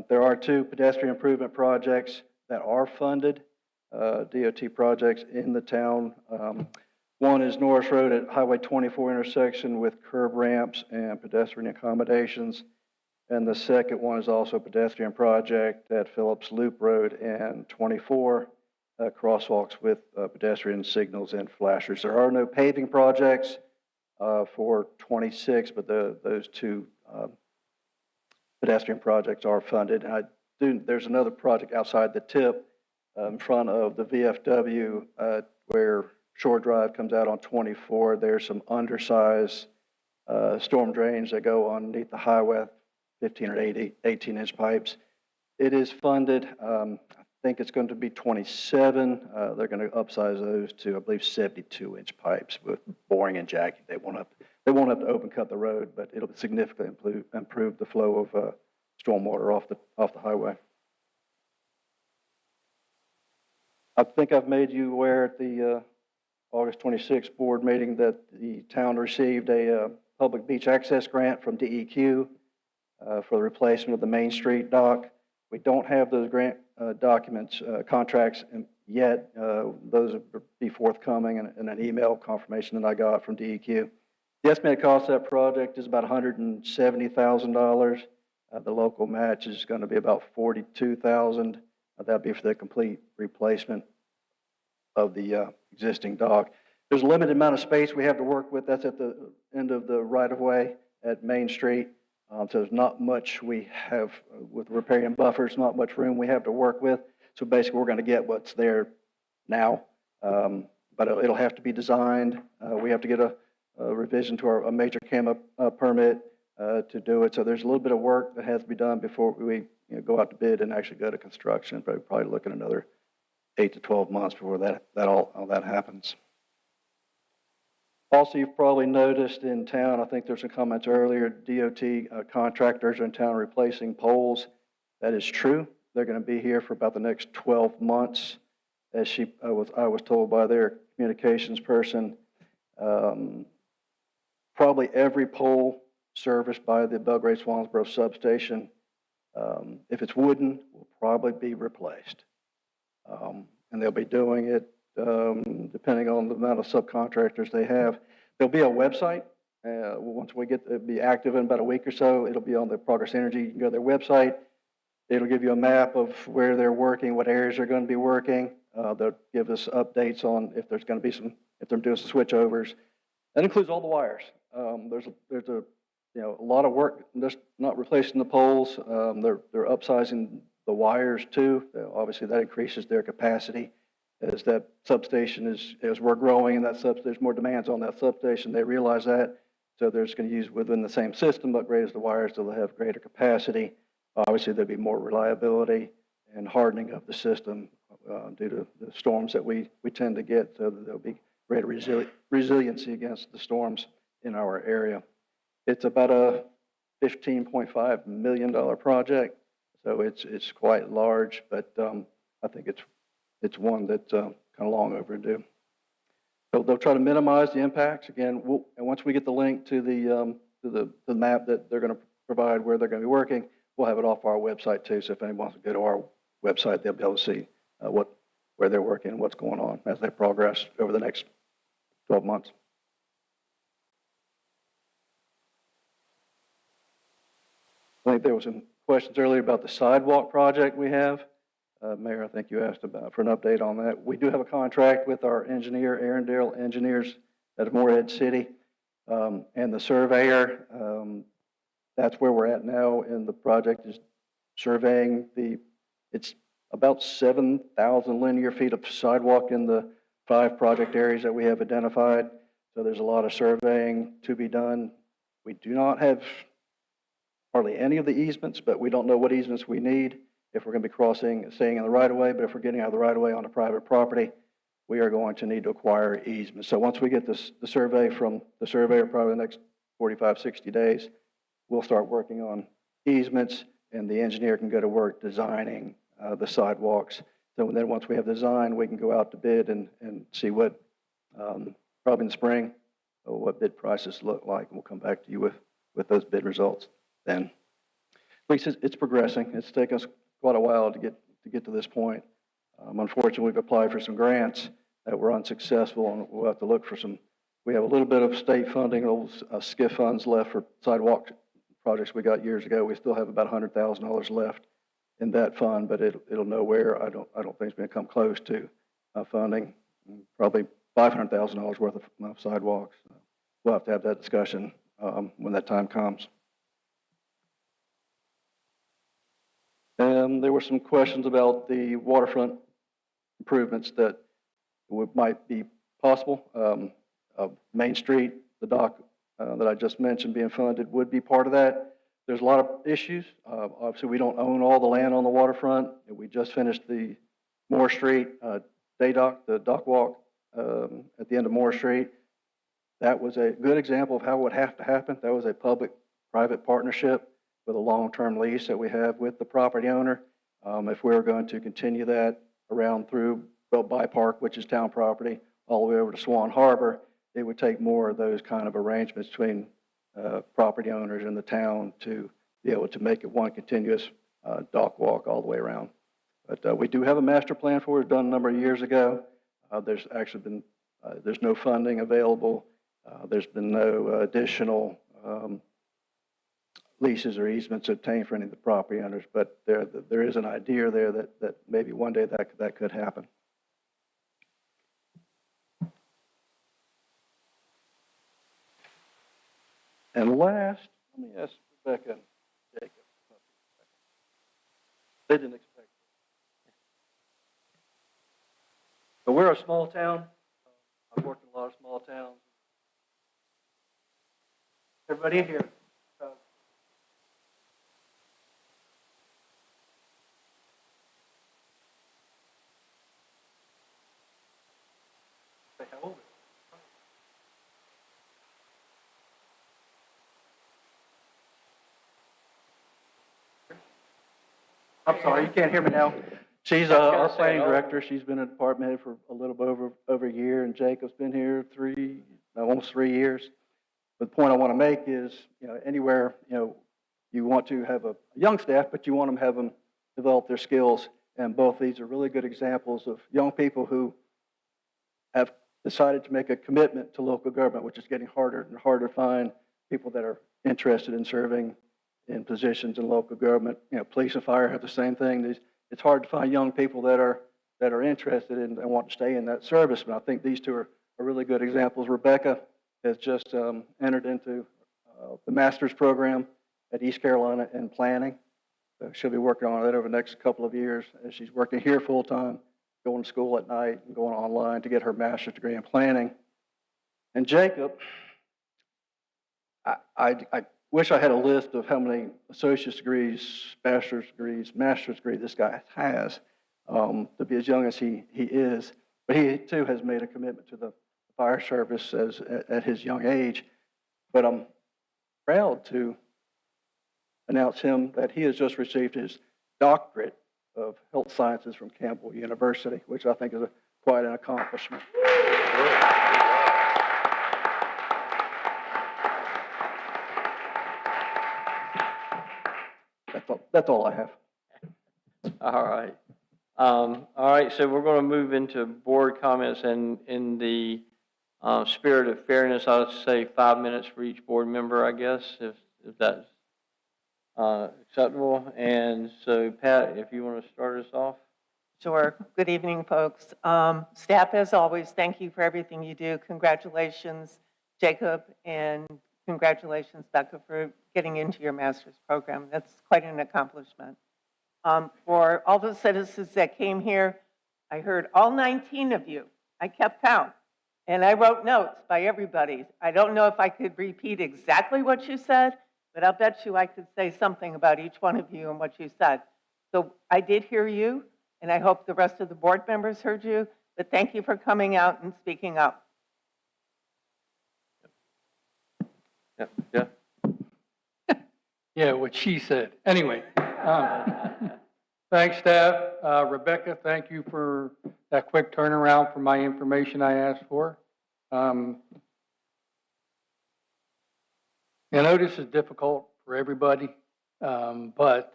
There are two pedestrian improvement projects that are funded, DOT projects in the town. One is Norris Road at Highway 24 intersection with curb ramps and pedestrian accommodations. And the second one is also a pedestrian project at Phillips Loop Road and 24, crosswalks with pedestrian signals and flashers. There are no paving projects for 26, but those two pedestrian projects are funded. And there's another project outside the tip in front of the VFW where Shore Drive comes out on 24. There's some undersized storm drains that go underneath the highway, 15 or 18-inch pipes. It is funded. I think it's going to be 27. They're going to upsize those to, I believe, 72-inch pipes with boring and jacking. They won't have to open cut the road, but it'll significantly improve the flow of stormwater off the highway. I think I've made you aware at the August 26th board meeting that the town received a public beach access grant from DEQ for the replacement of the Main Street dock. We don't have those grant documents, contracts yet. Those will be forthcoming in an email confirmation that I got from DEQ. The estimated cost of that project is about $170,000. The local match is going to be about $42,000. That'll be for the complete replacement of the existing dock. There's a limited amount of space we have to work with. That's at the end of the right-of-way at Main Street. So there's not much we have with riparian buffers, not much room we have to work with. So basically, we're going to get what's there now, but it'll have to be designed. We have to get a revision to a major CAMA permit to do it. So there's a little bit of work that has to be done before we go out to bid and actually go to construction. But we're probably looking at another 8 to 12 months before all that happens. Also, you've probably noticed in town, I think there's some comments earlier, DOT contractors are in town replacing poles. That is true. They're going to be here for about the next 12 months, as I was told by their communications person. Probably every pole serviced by the Belgrade-Swansboro substation, if it's wooden, will probably be replaced. And they'll be doing it, depending on the amount of subcontractors they have. There'll be a website. Once we get, it'll be active in about a week or so. It'll be on the Progress Energy. You can go to their website. It'll give you a map of where they're working, what areas they're going to be working. They'll give us updates on if there's going to be if they're doing some switchovers. That includes all the wires. There's a lot of work, just not replacing the poles. They're upsizing the wires too. Obviously, that increases their capacity as that substation as we're growing and there's more demands on that substation. They realize that, so they're just going to use within the same system, but raise the wires so they'll have greater capacity. Obviously, there'll be more reliability and hardening of the system due to the storms that we tend to get, so that there'll be greater resiliency against the storms in our area. It's about a $15.5 million project, so it's quite large, but I think it's one that's kind of long overdue. So they'll try to minimize the impacts. Again, and once we get the link to the map that they're going to provide where they're going to be working, we'll have it off our website too. So if anyone wants to go to our website, they'll be able to see where they're working and what's going on as they progress over the next 12 months. I think there was some questions earlier about the sidewalk project we have. Mayor, I think you asked for an update on that. We do have a contract with our engineer, Arendelle Engineers out of Morehead City, and the surveyor. That's where we're at now, and the project is surveying it's about 7,000 linear feet of sidewalk in the 5 project areas that we have identified. So there's a lot of surveying to be done. We do not have hardly any of the easements, but we don't know what easements we need if we're going to be staying in the right of way. But if we're getting out of the right of way on a private property, we are going to need to acquire easements. So once we get the survey from the surveyor, probably the next 45, 60 days, we'll start working on easements, and the engineer can go to work designing the sidewalks. So then once we have the design, we can go out to bid and see what, probably in the spring, what bid prices look like, and we'll come back to you with those bid results then. At least it's progressing. It's taken us quite a while to get to this point. Unfortunately, we've applied for some grants that were unsuccessful, and we'll have to look for some. We have a little bit of state funding, SCIF funds left for sidewalk projects we got years ago. We still have about $100,000 left in that fund, but it'll nowhere. I don't think it's going to come close to funding. Probably $500,000 worth of sidewalks. We'll have to have that discussion when that time comes. There were some questions about the waterfront improvements that might be possible. Main Street, the dock that I just mentioned being funded would be part of that. There's a lot of issues. Obviously, we don't own all the land on the waterfront. We just finished the Moore Street day dock, the dock walk at the end of Moore Street. That was a good example of how it would have to happen. That was a public-private partnership with a long-term lease that we have with the property owner. If we were going to continue that around through By Park, which is town property, all the way over to Swan Harbor, it would take more of those kind of arrangements between property owners and the town to be able to make it one continuous dock walk all the way around. But we do have a master plan for it, done a number of years ago. There's actually been, there's no funding available. There's been no additional leases or easements obtained for any of the property owners, but there is an idea there that maybe one day that could happen. And last, let me ask Rebecca and Jacob. They didn't expect it. But we're a small town. I've worked in a lot of small towns. Everybody in here. Say how old? I'm sorry, you can't hear me now. She's our planning director. She's been a department head for a little bit over a year, and Jacob's been here almost 3 years. But the point I want to make is, anywhere, you want to have a young staff, but you want them to have them develop their skills. And both these are really good examples of young people who have decided to make a commitment to local government, which is getting harder and harder to find people that are interested in serving in positions in local government. You know, police and fire have the same thing. It's hard to find young people that are interested in and want to stay in that service. But I think these two are really good examples. Rebecca has just entered into the master's program at East Carolina in planning. She'll be working on that over the next couple of years as she's working here full time, going to school at night and going online to get her master's degree in planning. And Jacob, I wish I had a list of how many associate's degrees, bachelor's degrees, master's degree this guy has to be as young as he is. But he too has made a commitment to the fire service at his young age. But I'm proud to announce him that he has just received his doctorate of health sciences from Campbell University, which I think is quite an accomplishment. That's all I have. All right. All right, so we're going to move into board comments, and in the spirit of fairness, I would say 5 minutes for each board member, I guess, if that's acceptable. And so, Pat, if you want to start us off. Sure. Good evening, folks. Staff, as always, thank you for everything you do. Congratulations, Jacob, and congratulations, Becca, for getting into your master's program. That's quite an accomplishment. For all the citizens that came here, I heard all 19 of you. I kept count, and I wrote notes by everybody. I don't know if I could repeat exactly what you said, but I'll bet you I could say something about each one of you and what you said. So I did hear you, and I hope the rest of the board members heard you, but thank you for coming out and speaking up. Yeah. Yeah, what she said. Anyway, thanks, staff. Rebecca, thank you for that quick turnaround for my information I asked for. I know this is difficult for everybody, but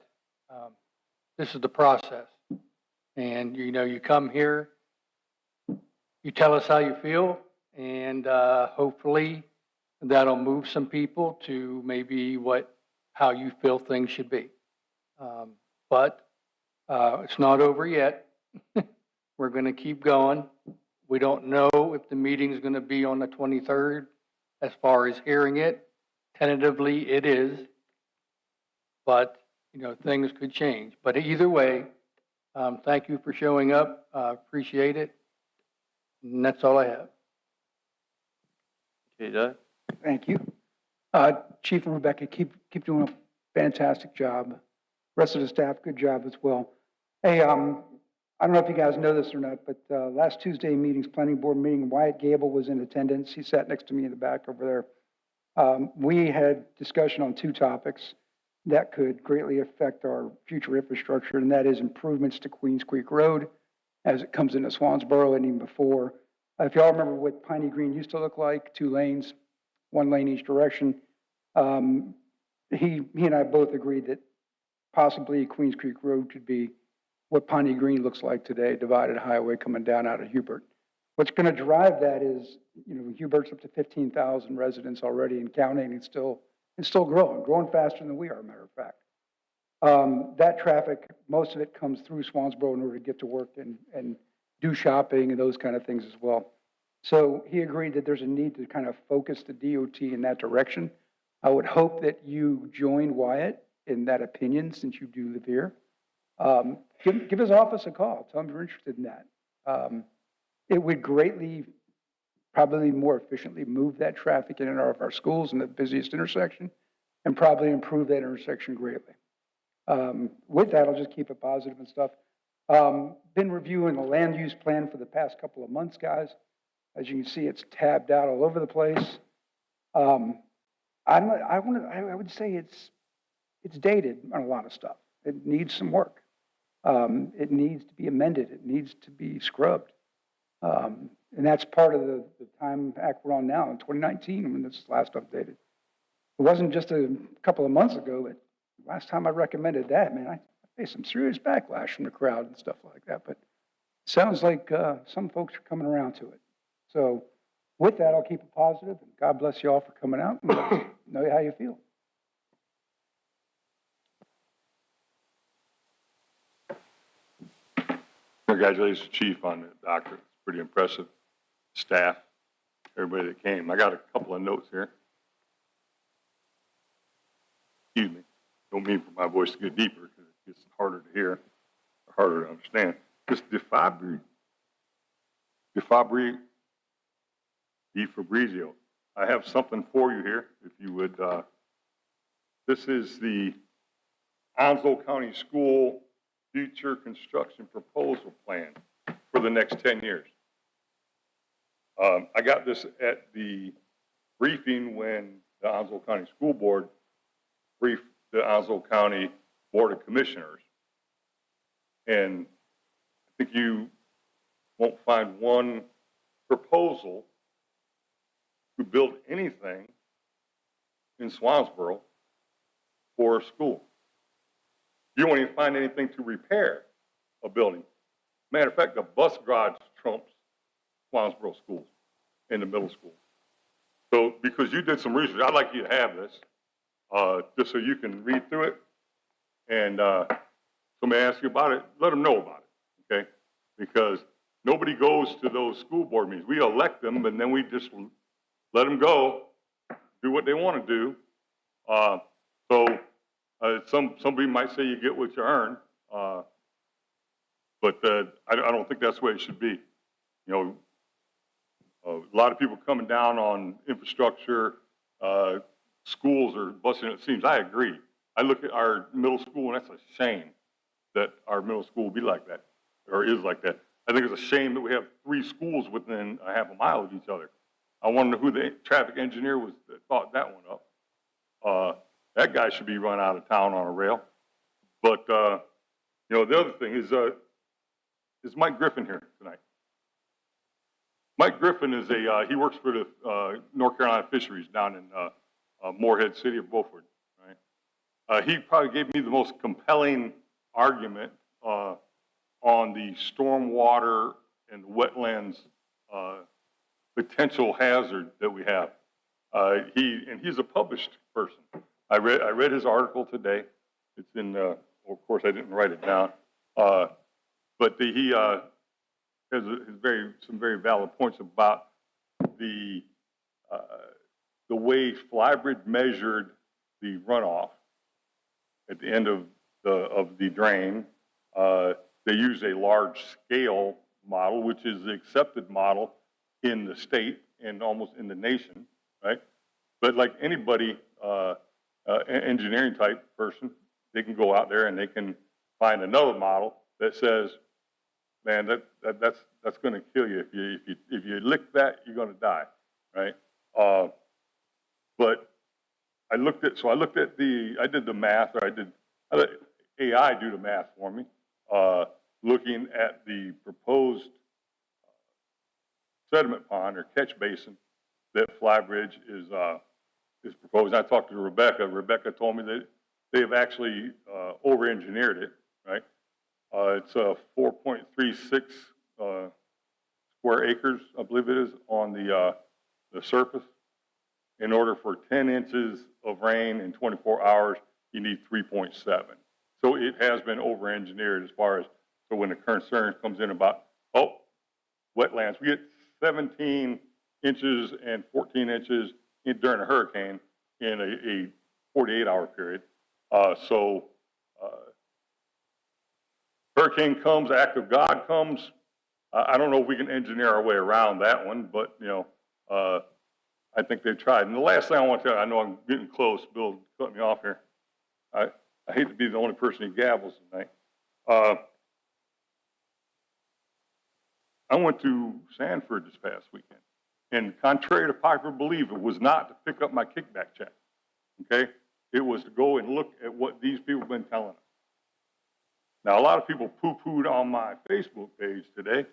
this is the process. And, you know, you come here, you tell us how you feel, and hopefully that'll move some people to maybe how you feel things should be. But it's not over yet. We're going to keep going. We don't know if the meeting is going to be on the 23rd as far as hearing it. Tentatively, it is. But, you know, things could change. But either way, thank you for showing up. Appreciate it. And that's all I have. Okay, Doug. Thank you. Chief and Rebecca, keep doing a fantastic job. Rest of the staff, good job as well. Hey, I don't know if you guys know this or not, but last Tuesday meeting's planning board meeting, Wyatt Gable was in attendance. He sat next to me in the back over there. We had discussion on two topics that could greatly affect our future infrastructure, and that is improvements to Queens Creek Road as it comes into Swansboro and even before. If y'all remember what Piney Green used to look like, 2 lanes, 1 lane each direction. He and I both agreed that possibly Queens Creek Road could be what Piney Green looks like today, divided highway coming down out of Hubert. What's going to drive that is, you know, Hubert's up to 15,000 residents already and counting. It's still growing faster than we are, matter of fact. That traffic, most of it comes through Swansboro in order to get to work and do shopping and those kind of things as well. So he agreed that there's a need to kind of focus the DOT in that direction. I would hope that you join Wyatt in that opinion since you do live here. Give his office a call. Tell him you're interested in that. It would greatly, probably more efficiently move that traffic in and out of our schools in the busiest intersection and probably improve that intersection greatly. With that, I'll just keep it positive and stuff. Been reviewing the land use plan for the past couple of months, guys. As you can see, it's tabbed out all over the place. I would say it's dated on a lot of stuff. It needs some work. It needs to be amended. It needs to be scrubbed. And that's part of the time act we're on now in 2019 when this is last updated. It wasn't just a couple of months ago, but last time I recommended that, man, I face some serious backlash from the crowd and stuff like that. But it sounds like some folks are coming around to it. So with that, I'll keep it positive, and God bless you all for coming out and let us know how you feel. Congratulations, Chief, on the doctorate. It's pretty impressive. Staff, everybody that came. I got a couple of notes here. Excuse me. Don't mean for my voice to get deeper because it gets harder to hear or harder to understand. This DeFabrizio. I have something for you here, if you would. This is the Onslow County School Future Construction Proposal Plan for the next 10 years. I got this at the briefing when the Onslow County School Board briefed the Onslow County Board of Commissioners. And I think you won't find one proposal to build anything in Swansboro for a school. You won't even find anything to repair a building. Matter of fact, the bus garage trumps Swansboro schools in the middle school. So, because you did some research, I'd like you to have this, just so you can read through it. And somebody asks you about it, let them know about it, okay? Because nobody goes to those school board meetings. We elect them, and then we just let them go, do what they want to do. Somebody might say you get what you earn, but I don't think that's the way it should be. You know, a lot of people coming down on infrastructure, schools are busting it seams. I agree. I look at our middle school, and that's a shame that our middle school will be like that, or is like that. I think it's a shame that we have 3 schools within a half a mile of each other. I wonder who the traffic engineer was that thought that one up. That guy should be run out of town on a rail. But, you know, the other thing is Mike Griffin here tonight? Mike Griffin is he works for the North Carolina Fisheries down in Morehead City of Beaufort, right? He probably gave me the most compelling argument on the stormwater and wetlands potential hazard that we have. He's a published person. I read his article today. It's in, of course, I didn't write it down, but he has some very valid points about the way Flybridge measured the runoff at the end of the drain. They use a large scale model, which is the accepted model in the state and almost in the nation, right? But like anybody, engineering type person, they can go out there and they can find another model that says, man, that's going to kill you. If you lick that, you're going to die, right? But I did the math, or I let AI do the math for me, looking at the proposed sediment pond or catch basin that Flybridge is proposed. I talked to Rebecca. Rebecca told me that they've actually over-engineered it, right? It's 4.36 square acres, I believe it is, on the surface. In order for 10 inches of rain in 24 hours, you need 3.7. So it has been over-engineered as far as, so when the concern comes in about, wetlands, we get 17 inches and 14 inches during a hurricane in a 48-hour period. Hurricane comes, act of God comes. I don't know if we can engineer our way around that one, but you know, I think they've tried. And the last thing I want to tell you, I know I'm getting close. Bill cut me off here. I hate to be the only person who gavels tonight. I went to Sanford this past weekend, and contrary to popular belief, it was not to pick up my kickback check. Okay, it was to go and look at what these people have been telling us. Now, a lot of people poo-pooed on my Facebook page today,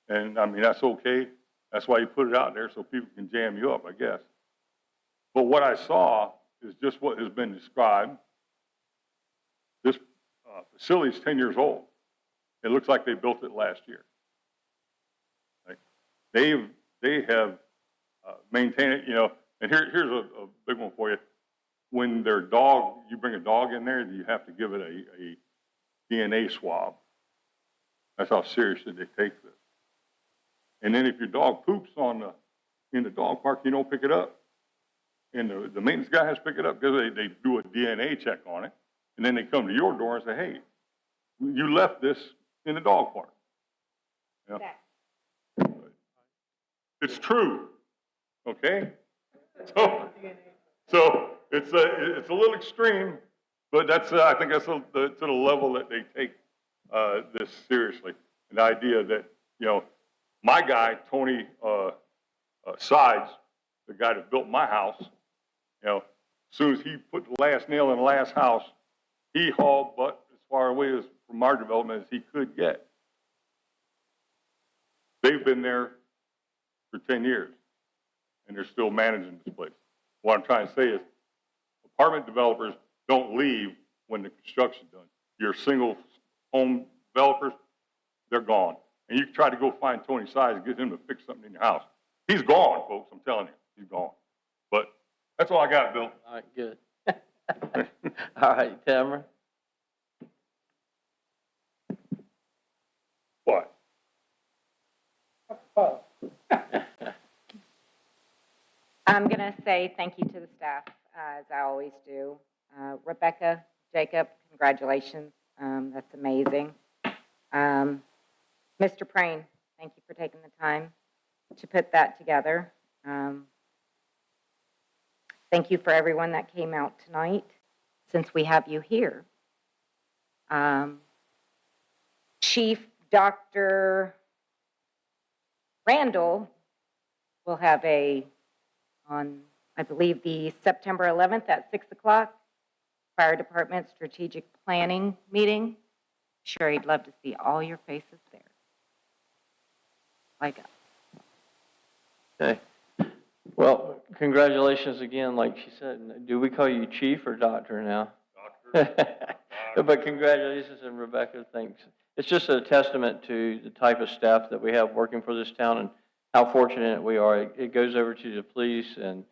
and I mean, that's okay. That's why you put it out there so people can jam you up, I guess. But what I saw is just what has been described. This facility's 10 years old. It looks like they built it last year. Like, they have maintained it, you know, and here's a big one for you. When you bring a dog in there, you have to give it a DNA swab. That's how seriously they take this. And then if your dog poops in the dog park, you don't pick it up. And the maintenance guy has to pick it up because they do a DNA check on it. And then they come to your door and say, hey, you left this in the dog park. You know? It's true, okay? So it's a little extreme, but I think that's to the level that they take this seriously. And the idea that, you know, my guy, Tony Sides, the guy that built my house, you know, as soon as he put the last nail in the last house, he hauled butt as far away as from our development as he could get. They've been there for 10 years, and they're still managing this place. What I'm trying to say is apartment developers don't leave when the construction's done. Your single home developers, they're gone. And you can try to go find Tony Size and get him to fix something in your house. He's gone, folks, I'm telling you, he's gone. But that's all I got, Bill. All right, good. All right, Tamara. What? I'm going to say thank you to the staff, as I always do. Rebecca, Jacob, congratulations. That's amazing. Mr. Prain, thank you for taking the time to put that together. Thank you for everyone that came out tonight, since we have you here. Chief Dr. Randall will have on, I believe, the September 11th at 6 o'clock, Fire Department Strategic Planning Meeting. Sure, he'd love to see all your faces there. Okay. Well, congratulations again, like she said. Do we call you chief or doctor now? Doctor. But congratulations, and Rebecca, thanks. It's just a testament to the type of staff that we have working for this town and how fortunate we are. It goes over to the police and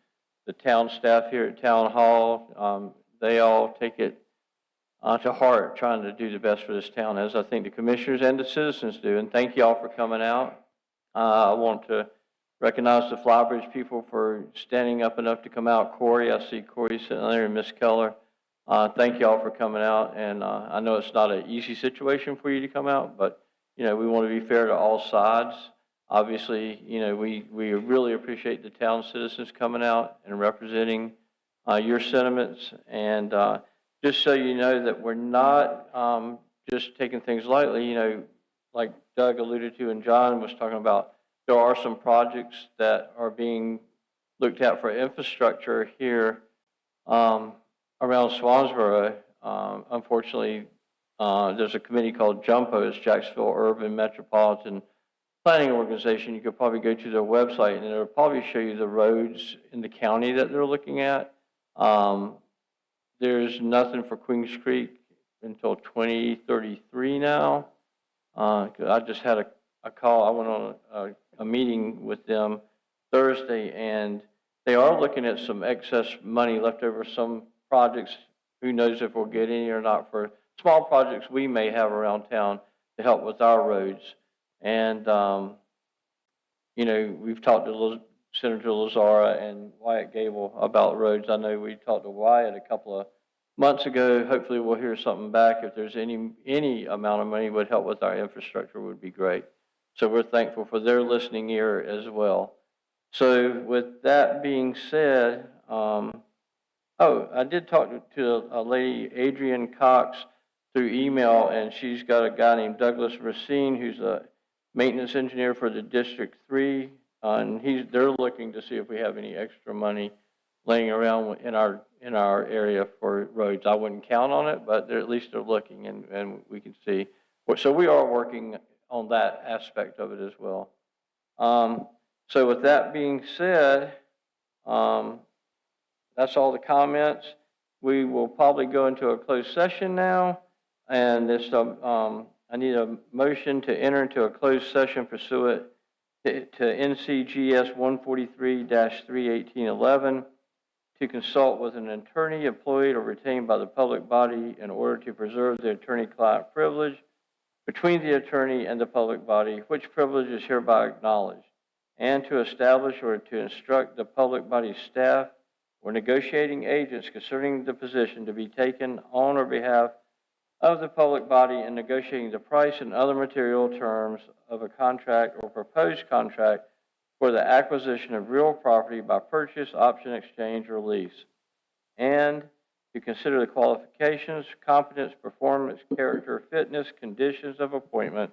the town staff here at Town Hall. They all take it to heart, trying to do the best for this town, as I think the commissioners and the citizens do. And thank you all for coming out. I want to recognize the Flybridge people for standing up enough to come out. Corey, I see Corey sitting there, and Miss Keller. Thank you all for coming out. And I know it's not an easy situation for you to come out, but, you know, we want to be fair to all sides. Obviously, you know, we really appreciate the town citizens coming out and representing your sentiments. And just so you know that we're not just taking things lightly, you know, like Doug alluded to and John was talking about, there are some projects that are being looked at for infrastructure here around Swansboro. Unfortunately, there's a committee called JUMPO, it's Jacksonville Urban Metropolitan Planning Organization. You could probably go to their website and it'll probably show you the roads in the county that they're looking at. There's nothing for Queens Creek until 2033 now. I just had a call. I went on a meeting with them Thursday, and they are looking at some excess money left over some projects. Who knows if we'll get any or not, for small projects we may have around town to help with our roads. And, you know, we've talked to Senator Lazara and Wyatt Gable about roads. I know we talked to Wyatt a couple of months ago. Hopefully we'll hear something back. If there's any amount of money would help with our infrastructure, would be great. So we're thankful for their listening ear as well. So with that being said, I did talk to a lady, Adrienne Cox, through email, and she's got a guy named Douglas Racine, who's a maintenance engineer for the District 3, and they're looking to see if we have any extra money laying around in our area for roads. I wouldn't count on it, but at least they're looking, and we can see. So we are working on that aspect of it as well. So with that being said, that's all the comments. We will probably go into a closed session now, And this, I need a motion to enter into a closed session pursuant to NCGS 143-31811 to consult with an attorney employed or retained by the public body in order to preserve the attorney-client privilege between the attorney and the public body, which privilege is hereby acknowledged, and to establish or to instruct the public body staff or negotiating agents concerning the position to be taken on or behalf of the public body in negotiating the price and other material terms of a contract or proposed contract for the acquisition of real property by purchase, option, exchange, or lease, and to consider the qualifications, competence, performance, character, fitness, conditions of appointment,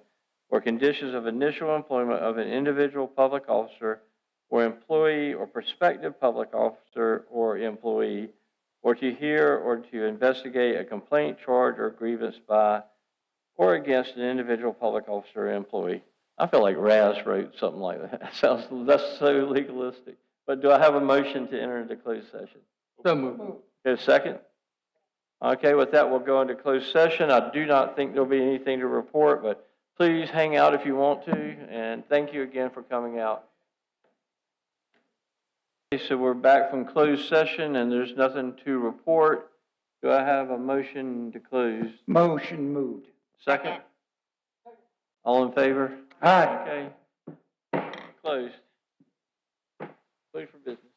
or conditions of initial employment of an individual public officer or employee or prospective public officer or employee, or to hear or to investigate a complaint, charge, or grievance by or against an individual public officer or employee. I feel like Raz wrote something like that. That's so legalistic. But do I have a motion to enter into closed session? So moved. Okay, a second? Okay, with that, we'll go into closed session. I do not think there'll be anything to report, but please hang out if you want to, and thank you again for coming out. Okay, so we're back from closed session, and there's nothing to report. Do I have a motion to close? Motion moved. Second? All in favor? Aye. Okay. Closed. Closed for business.